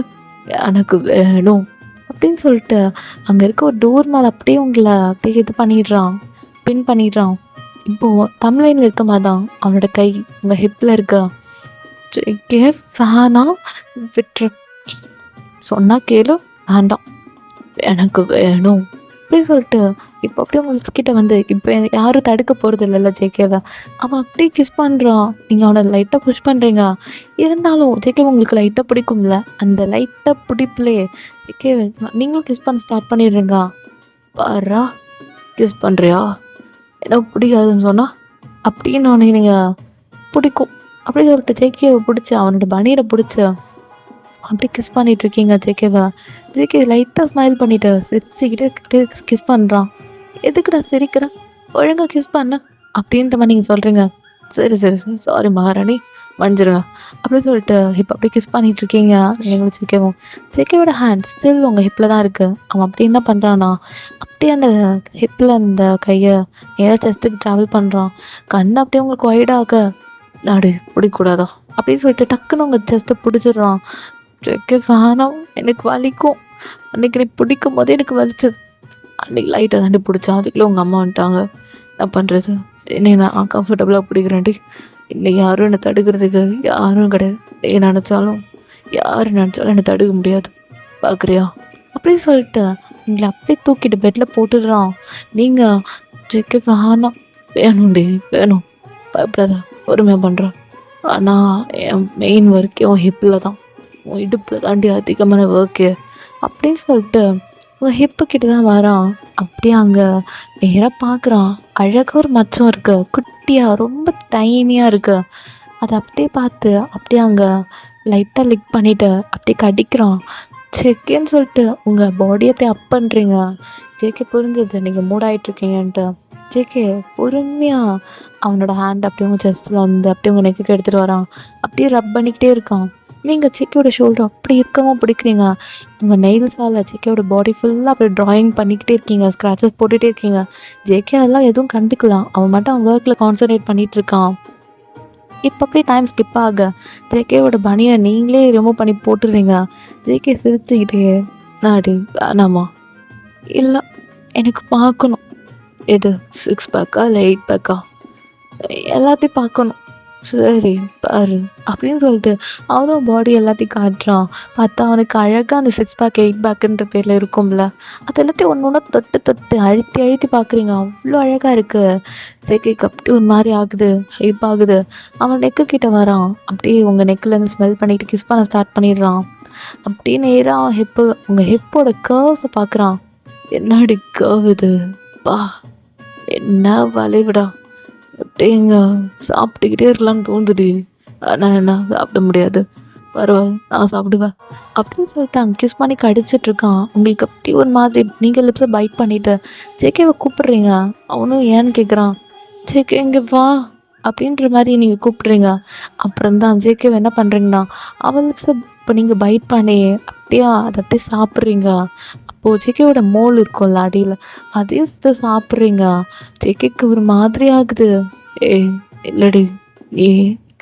எனக்கு வேணும் அப்படின்னு சொல்லிட்டு அங்கே இருக்க ஒரு டோர் மேலே அப்படியே உங்களை அப்படியே இது பண்ணிடுறான். பின் பண்ணிடுறான். இப்போது தமிழ்லைனில் இருக்க மாதிரி தான் அவனோட கை உங்கள் ஹிப்பில் இருக்க. ஜெக்கே வேணாம் விட்டுரு. சொன்னால் கேளு. வேண்டாம் எனக்கு வேணும் அப்படின்னு சொல்லிட்டு இப்போ அப்படியே உங்கள் லிப்ஸ் கிட்ட வந்து இப்போ யாரும் தடுக்க போகிறது இல்லைல்ல ஜேகேவை. அவன் அப்படியே கிஸ் பண்ணுறான். நீங்கள் அவனை லைட்டாக புஷ் பண்ணுறீங்க. இருந்தாலும் ஜேகே உங்களுக்கு லைட்டாக பிடிக்கும்ல. அந்த லைட்டாக பிடிப்புலையே ஜேகேவை நீங்களும் கிஸ் பண்ண ஸ்டார்ட் பண்ணிடுறீங்க. பாரா கிஸ் பண்ணுறியா? எனக்கு பிடிக்காதுன்னு சொன்னால் அப்படின்னு அவனுக்கு நீங்கள் பிடிக்கும் அப்படி சொல்லிட்டு ஜேகேவை பிடிச்சி அவனோட பனியரை பிடிச்சி அப்படி கிஸ் பண்ணிட்டு இருக்கீங்க ஜேகேவா. ஜேகே லைட்டாக ஸ்மைல் பண்ணிட்டு சிரிச்சுக்கிட்டே கிஸ் பண்ணுறான். எதுக்குடா சிரிக்கிற? ஒழுங்காக கிஸ் பண்ண அப்படின்ற மாதிரி நீங்கள் சொல்கிறீங்க. சரி சரி சரி சாரி மகாராணி மன்னிச்சிருங்க அப்படின்னு சொல்லிட்டு இப்போ அப்படியே கிஸ் பண்ணிட்டு இருக்கீங்க. எங்களுக்கு ஜேகேவும் ஜேகேவோட ஹேண்ட் ஸ்டில் உங்கள் ஹிப்பில் தான் இருக்குது. அவன் அப்படி என்ன பண்ணுறான்னா அப்படியே அந்த ஹிப்பில் அந்த கையை நேராக செஸ்ட்டுக்கு ட்ராவல் பண்ணுறான். கண்ணை அப்படியே உங்களுக்கு ஒய்டாக நாடு பிடிக்கூடாதா அப்படின்னு சொல்லிட்டு டக்குன்னு உங்கள் செஸ்ட்டை பிடிச்சிடுறான். ஜேகே வேணாம் எனக்கு வலிக்கும். அன்றைக்கி நீ பிடிக்கும் போதே எனக்கு வலிச்சது. அன்றைக்கி லைட்டாக தாண்டி பிடிச்சா அதுக்குள்ளே உங்கள் அம்மா வந்துட்டாங்க. என்ன பண்ணுறது? என்னை நான் கம்ஃபர்டபுளாக பிடிக்கிறேன்டி. இன்னைக்கு யாரும் என்னை தடுக்கிறதுக்கு யாரும் கிடையாது. யார் நினச்சாலும் என்னை தடுக்க முடியாது. பார்க்குறியா அப்படி சொல்லிட்டு எங்களை அப்படியே தூக்கிட்டு பெட்டில் போட்டுடுறான். நீங்கள் ஜேகே வேணாம் வேணும்டி வேணும் பயப்படாத பொறுமையாக பண்ணுறான். ஆனால் என் மெயின் ஒர்க் என் ஹிப்பில் தான். உன் இடுப்பில் தாண்டி அதிகமான ஒர்க்கு அப்படின்னு சொல்லிட்டு உங்கள் ஹிப்பு கிட்ட தான் வரான். அப்படியே அங்கே நேராக பார்க்குறான். அழகாக ஒரு மச்சம் இருக்கு. குட்டியாக ரொம்ப டைனியாக இருக்கு. அதை அப்படியே பார்த்து அப்படியே அங்கே லைட்டாக லிக் பண்ணிவிட்டு அப்படியே கடிக்கிறான். ஜேகேன்னு சொல்லிட்டு உங்கள் பாடியை அப்படியே அப் பண்ணுறீங்க. ஜேகே புரிஞ்சது நீங்கள் மூடாயிட்ருக்கீங்கன்ட்டு. ஜேகே பொறுமையாக அவனோட ஹேண்ட் அப்படியே உங்கள் செஸ்ட்டில் வந்து அப்படியே உங்கள் நெக்குக்கு எடுத்துகிட்டு வரான். அப்படியே ரப் பண்ணிக்கிட்டே இருக்கான். நீங்கள் ஜேகேவோட ஷோல்டர் அப்படி இருக்கவும் பிடிக்கிறீங்க. உங்கள் நெயில்ஸால் ஜேகேவோட பாடி ஃபுல்லாக அப்படி ட்ராயிங் பண்ணிக்கிட்டே இருக்கீங்க. ஸ்க்ராச்சஸ் போட்டுகிட்டே இருக்கீங்க. ஜேகே அதெல்லாம் எதுவும் கண்டுக்கலாம். அவன் மட்டும் அவன் ஒர்க்கில் கான்சன்ட்ரேட் பண்ணிகிட்ருக்கான். இப்போ அப்படியே டைம் ஸ்கிப் ஆக ஜேகேவோட பனியை நீங்களே ரிமூவ் பண்ணி போட்டுடுறீங்க. ஜேகே சிரிச்சுக்கிட்டே நாடி வேணாமா இல்லை எனக்கு பார்க்கணும். எது 6 பேக்கா இல்லை 8 பேக்கா எல்லாத்தையும் பார்க்கணும். சரி பாரு அப்படின்னு சொல்லிட்டு அவனும் பாடி எல்லாத்தையும் காட்டுறான். பார்த்தா அவனுக்கு அழகாக அந்த 6 பேக் 8 பேக்குன்ற பேரில் இருக்கும்ல அது எல்லாத்தையும் ஒன்று ஒன்றா தொட்டு தொட்டு அழுத்தி அழுத்தி பார்க்குறீங்க. அவ்வளோ அழகாக இருக்குது. ஜேகேக்கு அப்படி ஒரு மாதிரி ஆகுது. ஹைப் ஆகுது. அவன் நெக்கு கிட்ட வரான். அப்படியே உங்கள் நெக்கிலேருந்து ஸ்மெல் பண்ணிட்டு கிஸ் பண்ண ஸ்டார்ட் பண்ணிடுறான். அப்படியே நேராக ஹிப்பு உங்கள் ஹிப்போட கர்வ்ஸை பார்க்குறான். என்னடி கர்வ் இது வா என்ன வளைவிடா அப்படிங்க சாப்பிட்டுக்கிட்டே இருக்கலாம்னு தோணுதுடி. ஆனால் என்ன சாப்பிட முடியாது. பரவாயில்ல நான் சாப்பிடுவேன் அப்படின்னு சொல்லிட்டு அங்கே கிஸ் பண்ணி கடிச்சிட்ருக்கான். உங்களுக்கு அப்படி ஒரு மாதிரி நீங்கள் லிப்ஸை பைட் பண்ணிவிட்டு ஜேகேவை கூப்பிட்றீங்க. அவனும் ஏன்னு கேட்குறான். ஜேகே இங்கே வா அப்படின்ற மாதிரி நீங்கள் கூப்பிட்றீங்க. அப்புறம் தான் ஜேகேவை என்ன பண்ணுறீங்கன்னா அவன் லிப்ஸை இப்போ நீங்கள் பைட் பண்ணி அப்படியே அதை அப்படியே சாப்பிட்றீங்க. அப்போது ஜேகேவோட மோல் இருக்கும்ல அடியில் அதையும் சுத்த சாப்பிட்றீங்க. ஜேகேக்கு ஒரு மாதிரி ஆகுது. இல்லடி நீ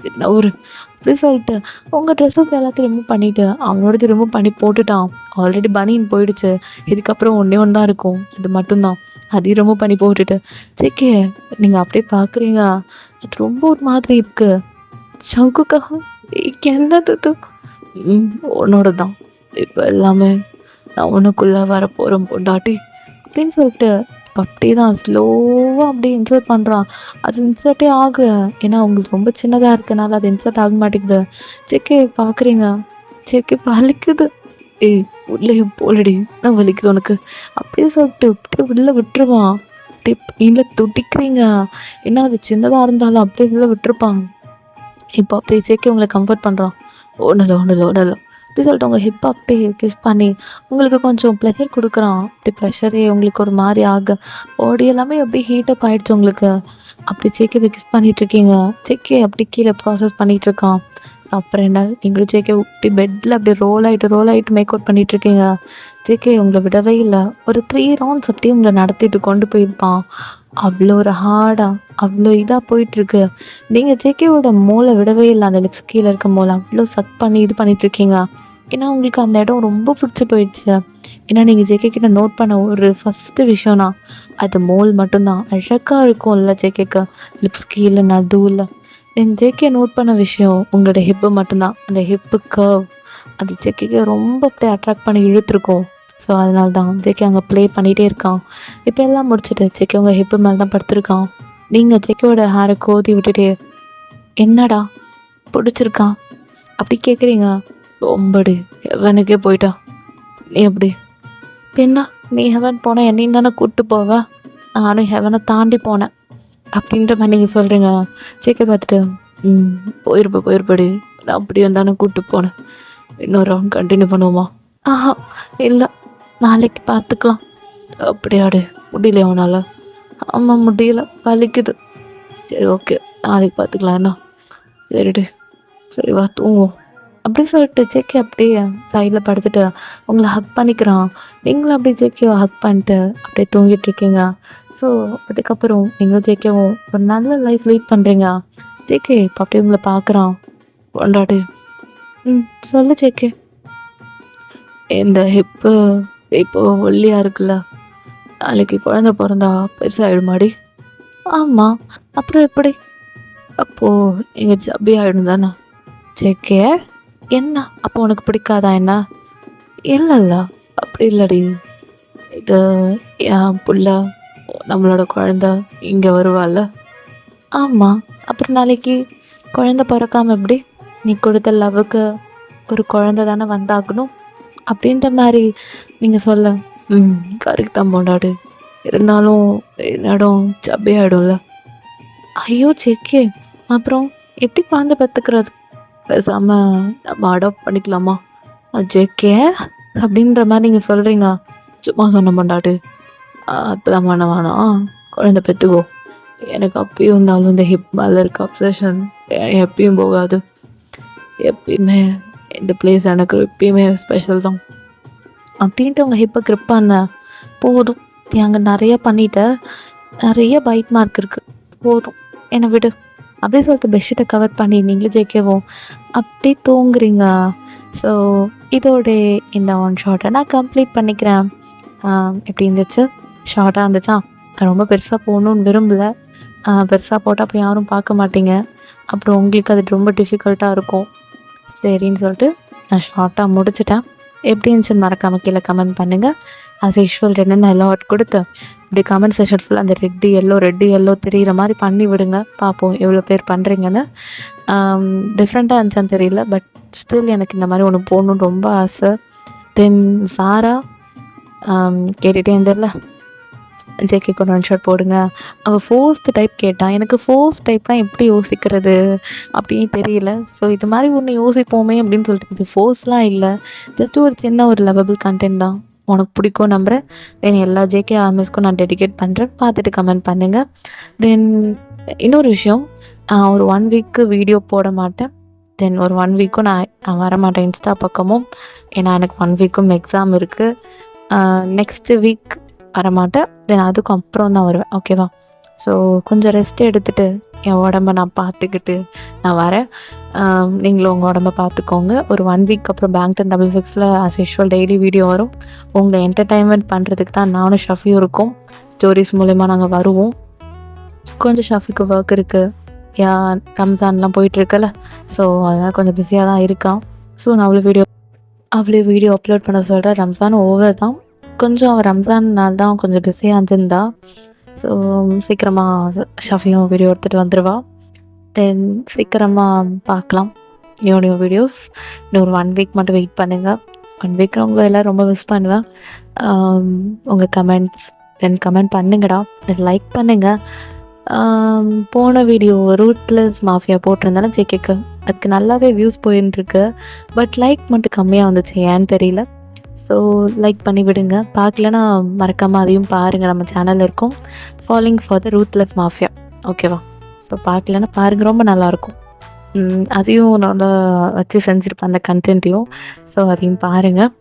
என்ன ஒரு அப்படி சொல்லிட்டு உங்கள் ட்ரெஸ்ஸஸ் எல்லாத்தையும் ரிமூவ் பண்ணிவிட்டு அவனோடது ரிமூவ் பண்ணி போட்டுட்டான். ஆல்ரெடி பனியன் போயிடுச்சு. இதுக்கப்புறம் ஒன்றே தான் இருக்கும். அது மட்டும்தான். அதையும் ரிமூவ் பண்ணி போட்டுட்டு ஜேகே நீங்கள் அப்படியே பார்க்குறீங்க. அது ரொம்ப ஒரு மாதிரி இருக்குது. சங்குக்காக என்னது உன்னோட தான் இப்போ எல்லாமே நான் உனக்குள்ளே வரப்போகிறேன் பொண்டாட்டி அப்படின்னு சொல்லிட்டு இப்போ அப்படியே தான் ஸ்லோவாக அப்படியே இன்சர்ட் பண்ணுறான். அது இன்சர்ட்டே ஆகல. ஏன்னா உங்களுக்கு ரொம்ப சின்னதாக இருக்கனால அது இன்சர்ட் ஆக மாட்டேங்குது. செக்கே பார்க்குறீங்க, செக்கே வலிக்குது. ஏய் உள்ளே போலடி, நான் வலிக்குது உனக்கு அப்படியே சொல்லிட்டு அப்படியே உள்ள விட்டுருவான். அப்படியே பெயின்ல துடிக்கிறீங்க. ஏன்னா அது சின்னதாக இருந்தாலும் அப்படியே உள்ள விட்டுருப்பாங்க. இப்போ அப்படியே சேர்க்கி உங்களை கம்ஃபர்ட் பண்ணுறான். ஒன்றும் ஒன்றும் ஒன்றும் அப்படி சொல்லிட்டு உங்கள் ஹிப்பை அப்படியே கிஸ் பண்ணி உங்களுக்கு கொஞ்சம் ப்ளஷர் கொடுக்குறான். அப்படி ப்ளஷரே உங்களுக்கு ஒரு மாதிரி ஆக பாடி எல்லாமே அப்படியே ஹீட்டப் ஆகிடுச்சு உங்களுக்கு. அப்படி சேக்கை கிஸ் பண்ணிகிட்ருக்கீங்க. சேக்கே அப்படி கீழே ப்ராசஸ் பண்ணிகிட்ருக்கான். ஸோ அப்புறம் என்ன, நீங்களும் சேக்கே அப்படி பெட்டில் அப்படி ரோல் ஆகிட்டு மேக் அவுட் பண்ணிகிட்ருக்கீங்க. ஜேகே உங்களை விடவே இல்லை. ஒரு 3 ரவுண்ட்ஸ் அப்படியே உங்களை நடத்திட்டு கொண்டு போயிருப்பான். அவ்வளோ ஒரு ஹார்டாக அவ்வளோ இதாக போயிட்டுருக்கு. நீங்கள் ஜேகேவோட மூளை விடவே இல்லை. அந்த லிப்ஸ் கீழே இருக்க மூளை அவ்வளோ சக் பண்ணி இது பண்ணிகிட்ருக்கீங்க. ஏன்னா உங்களுக்கு அந்த இடம் ரொம்ப பிடிச்சி போயிடுச்சு. ஏன்னா நீங்கள் ஜேகே கிட்ட நோட் பண்ண ஒரு ஃபஸ்ட்டு விஷயம்னா அது மோல் மட்டும்தான். அழகாக இருக்கும்ல ஜேகேக்கு லிப்ஸ் கீழே நடுவில். என் ஜேகே நோட் பண்ண விஷயம் உங்களோட ஹிப்பு மட்டும்தான். அந்த ஹிப்பு கர்வ் அது ஜேகேக்கு ரொம்ப அப்படியே அட்ராக்ட் பண்ணி இழுத்துருக்கும். ஸோ அதனால தான் ஜேகே அங்கே ப்ளே பண்ணிகிட்டே இருக்கான். இப்போ எல்லாம் முடிச்சுட்டு ஜேகே உங்கள் ஹிப்பு மேலே தான் படுத்துருக்கான். நீங்கள் ஜேகேவோட ஹேரை கோதி விட்டுட்டே என்னடா பிடிச்சிருக்கான் அப்படி கேட்குறீங்க. ரொம்படி ஹெவனுக்கே போயிட்டா நீ எப்படி பெண்ணா, நீ ஹெவன் போன என்னையும் தானே கூப்பிட்டு போவ, நானும் ஹெவனை தாண்டி போனேன் அப்படின்ற மாதிரி நீங்கள் சொல்கிறீங்க. ஜேகே பார்த்துட்டு போயிருப்படி, நான் அப்படி வந்தானே கூப்பிட்டு போனேன், இன்னொரு ரவுண்ட் கண்டினியூ பண்ணுவோமா? ஆஹா இல்லை, நாளைக்கு பார்த்துக்கலாம். அப்படியாடு முடியலையா உன்னால்? ஆமாம் முடியல, வலிக்குது. சரி ஓகே, நாளைக்கு பார்த்துக்கலாம். என்ன சரிடு, சரி வா தூங்குவோம் அப்படி சொல்லிட்டு ஜேகே அப்படியே சைடில் படுத்துட்டு உங்களை ஹக் பண்ணிக்கிறான். நீங்களும் அப்படியே ஜேகேவை ஹக் பண்ணிட்டு அப்படியே தூங்கிட்டுருக்கீங்க. ஸோ அதுக்கப்புறம் நீங்களும் ஜேகேவும் ஒரு நல்ல லைஃப் லீட் பண்ணுறீங்க. ஜேகே இப்போ அப்படியே உங்களை பார்க்குறான். கொண்டாடு. சொல்லு ஜேகே. இந்த ஹிப்பு இப்போ ஒல்லியாக இருக்குல்ல, நாளைக்கு குழந்தை பிறந்தா பெருசாகிடுமாடி? ஆமாம், அப்புறம் எப்படி? அப்போது எங்கள் ஜப்பி ஆகிடும் தானே? ஜேகே என்ன அப்போ உனக்கு பிடிக்காதா என்ன? இல்லைல்ல அப்படி இல்லடி, இது என் புள்ள நம்மளோட குழந்த இங்கே வருவாள்ல. ஆமாம், அப்புறம் நாளைக்கு குழந்த பிறக்காமல் எப்படி? நீ கொடுத்த லவ்வுக்கு ஒரு குழந்த தானே வந்தாகணும் அப்படின்ற மாதிரி நீங்கள் சொல்ல. கரெக்ட் தான் போண்டாடு, இருந்தாலும் இடம் ஜப்பி ஆகிடும்ல. ஐயோ ஜேகே, அப்புறம் எப்படி குழந்தை பெற்றுக்கிறது? பேசாமல் நம்ம அடாப்ட் பண்ணிக்கலாமா? ஜேகே அப்படின்ற மாதிரி நீங்கள் சொல்கிறீங்க. சும்மா சொன்ன மாட்டாட்டு அப்போதான் வேணாம், குழந்தை பெற்றுக்கோ. எனக்கு அப்பயும் இருந்தாலும் இந்த ஹிப் மேலே இருக்க அப்சஷன் எப்பயும் போகாது. எப்பயுமே இந்த பிளேஸ் எனக்கு எப்பயுமே ஸ்பெஷல் தான் அப்படின்ட்டு உங்கள் ஹிப்பை க்ரிப் பண்ண போதும். அங்கே நிறைய பண்ணிவிட்டு நிறைய பைட் மார்க் இருக்குது, போதும் என்னை விடு அப்படி சொல்லிட்டு பெட்ஷீட்டை கவர் பண்ணி நீங்களும் ஜேகேவும் அப்படியே தூங்குறீங்க. ஸோ இதோட இந்த ஒன் ஷார்ட்டை நான் கம்ப்ளீட் பண்ணிக்கிறேன். எப்படி இருந்துச்சு? ஷார்ட்டாக இருந்துச்சா? ரொம்ப பெருசாக போகணுன்னு விரும்பலை. பெருசாக போட்டால் அப்போ யாரும் பார்க்க மாட்டீங்க, அப்புறம் உங்களுக்கு அது ரொம்ப டிஃபிகல்ட்டாக இருக்கும். சரின்னு சொல்லிட்டு நான் ஷார்ட்டாக முடிச்சிட்டேன். எப்படி இருந்துச்சுன்னு மறக்காமல் கீழே கமெண்ட் பண்ணுங்கள். ஆஸ் யூஷுவல் ரெண்டு அலாட் கொடுத்து இப்படி கமெண்ட் செஷன் ஃபுல்லாக அந்த ரெட்டு எல்லோ தெரிகிற மாதிரி பண்ணி விடுங்க, பார்ப்போம் எவ்வளோ பேர் பண்ணுறீங்கன்னு. டிஃப்ரெண்ட்டாக இருந்துச்சான்னு தெரியல, பட் ஸ்டில் எனக்கு இந்த மாதிரி ஒன்று போடணுன்னு ரொம்ப ஆசை. தென் சாரா கேட்டுகிட்டே இருந்தில்ல, ஜேகேக்கு ஒரு ஒன் ஷாட் போடுங்க. அவள் ஃபோர்ஸ்ட் டைப் கேட்டான். எனக்கு ஃபோர்ஸ்ட் டைப்லாம் எப்படி யோசிக்கிறது அப்படின்னு தெரியல. ஸோ இது மாதிரி ஒன்று யோசிப்போமே அப்படின்னு சொல்லிட்டு, இது ஃபோர்ஸ்லாம் இல்லை, ஜஸ்ட் ஒரு சின்ன ஒரு லவபிள் கண்டென்ட் தான். உனக்கு பிடிக்கும் நம்புகிறேன். தென் எல்லா ஜேகே ஆர்மிஸ்க்கும் நான் டெடிகேட் பண்ணுறேன், பார்த்துட்டு கமெண்ட் பண்ணுங்கள். தென் இன்னொரு விஷயம், ஒரு 1 வீக்கு வீடியோ போட மாட்டேன். தென் ஒரு 1 வீக்கும் நான் வரமாட்டேன் இன்ஸ்டா பக்கமும். ஏன்னா எனக்கு 1 வீக்கும் எக்ஸாம் இருக்குது. நெக்ஸ்ட்டு வீக் வரமாட்டேன். தென் அதுக்கும் அப்புறம் தான் வருவேன், ஓகேவா? ஸோ கொஞ்சம் ரெஸ்ட் எடுத்துகிட்டு என் உடம்ப நான் பார்த்துக்கிட்டு நான் வரேன். நீங்களும் உங்கள் உடம்ப பார்த்துக்கோங்க. ஒரு 1 வீக் அப்புறம் பேங்க்டன் டபுள் ஃபிக்ஸில் ஆஸ் யூஷுவல் டெய்லி வீடியோ வரும். உங்களை என்டர்டைன்மெண்ட் பண்ணுறதுக்கு தான் நானும் ஷஃபியும் இருக்கும். ஸ்டோரிஸ் மூலமா நாங்கள் வருவோம். கொஞ்சம் ஷஃபிக்கு ஒர்க் இருக்குது, ரம்ஜான்லாம் போயிட்டுருக்கல, ஸோ அதனால் கொஞ்சம் பிஸியாக தான் இருக்கான். ஸோ நான் அவ்வளோ வீடியோ அவளே வீடியோ அப்லோட் பண்ண சொல்கிறா. ரம்ஜான் ஓவர் தான், கொஞ்சம் ரம்ஜான் நாள் தான் கொஞ்சம் பிஸியாக இருந்திருந்தா. ஸோ சீக்கிரமாக ஷஃபியும் வீடியோ எடுத்துகிட்டு வந்துடுவா. தென் சீக்கிரமாக பார்க்கலாம் நியூ வீடியோஸ். இன்னும் ஒரு 1 வீக் மட்டும் வெயிட் பண்ணுங்கள். 1 வீக் உங்களை எல்லாம் ரொம்ப மிஸ் பண்ணுவேன். உங்கள் கமெண்ட்ஸ் தென் கமெண்ட் பண்ணுங்கடா, தென் லைக் பண்ணுங்கள். போன வீடியோ ரூத்லெஸ் மாஃபியா போட்டிருந்தாலும் ஜேகேக்கு அதுக்கு நல்லாவே வியூஸ் போயின்ட்டுருக்கு. பட் லைக் மட்டும் கம்மியாக வந்துச்சு, ஏன்னு தெரியல. ஸோ லைக் பண்ணி விடுங்க. பார்க்கலன்னா மறக்காமல் அதையும் பாருங்கள். நம்ம சேனலில் இருக்கும் following for the ruthless mafia, ஓகேவா? ஸோ பார்க்கலன்னா பாருங்கள், ரொம்ப நல்லாயிருக்கும். அதையும் நல்லா வச்சு செஞ்சுருப்பேன் அந்த கண்டென்ட்டையும். ஸோ அதையும் பாருங்கள்.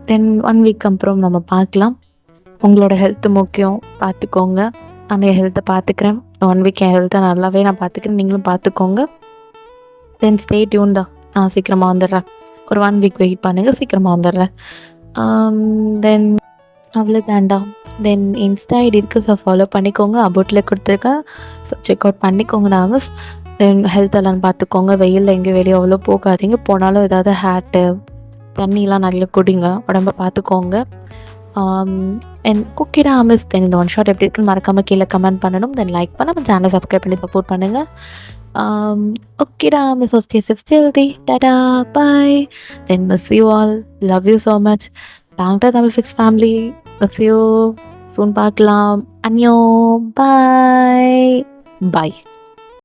தென் 1 வீக் அப்புறம் நம்ம பார்க்கலாம். உங்களோட ஹெல்த்து முக்கியம், பார்த்துக்கோங்க. நான் என் ஹெல்த்தை பார்த்துக்கிறேன். 1 வீக் என் ஹெல்த்தை நல்லாவே நான் பார்த்துக்கிறேன், நீங்களும் பார்த்துக்கோங்க. தென் ஸ்டே டியூன்டா, நான் சீக்கிரமாக வந்துடுறேன். ஒரு 1 வீக் வெயிட் பண்ணுங்கள், சீக்கிரமாக வந்துடுறேன். தென் அவ்வளோதான்டா. தென் இன்ஸ்டா ஐடி இருக்குது, ஸோ ஃபாலோ பண்ணிக்கோங்க. அபவுட்டில் கொடுத்துருக்கேன், ஸோ செக் அவுட் பண்ணிக்கோங்க. நாமஸ் தென் ஹெல்த் எல்லாம் பார்த்துக்கோங்க. வெயிலில் எங்கேயும் வெளியே அவ்வளோ போகாதீங்க. போனாலும் ஏதாவது ஹேட்டு தண்ணிலாம் நல்லா குடிங்க, உடம்ப பார்த்துக்கோங்க. ஓகேடா மிஸ். தென் இந்த 1 ஷாட் எப்படி இருக்குன்னு மறக்காமல் கீழே கமெண்ட் பண்ணணும். தென் லைக் பண்ண நம்ம சேனலை சப்ஸ்கிரைப் பண்ணி சப்போர்ட் பண்ணுங்கள். ஓகேடா miss. Stay safe, stay healthy. Ta-ta, bye. Then miss you all, love you so much. Bangtan Tamil fix family, miss you. Soon பார்க்கலாம். அன்யோ, பாய் பாய்.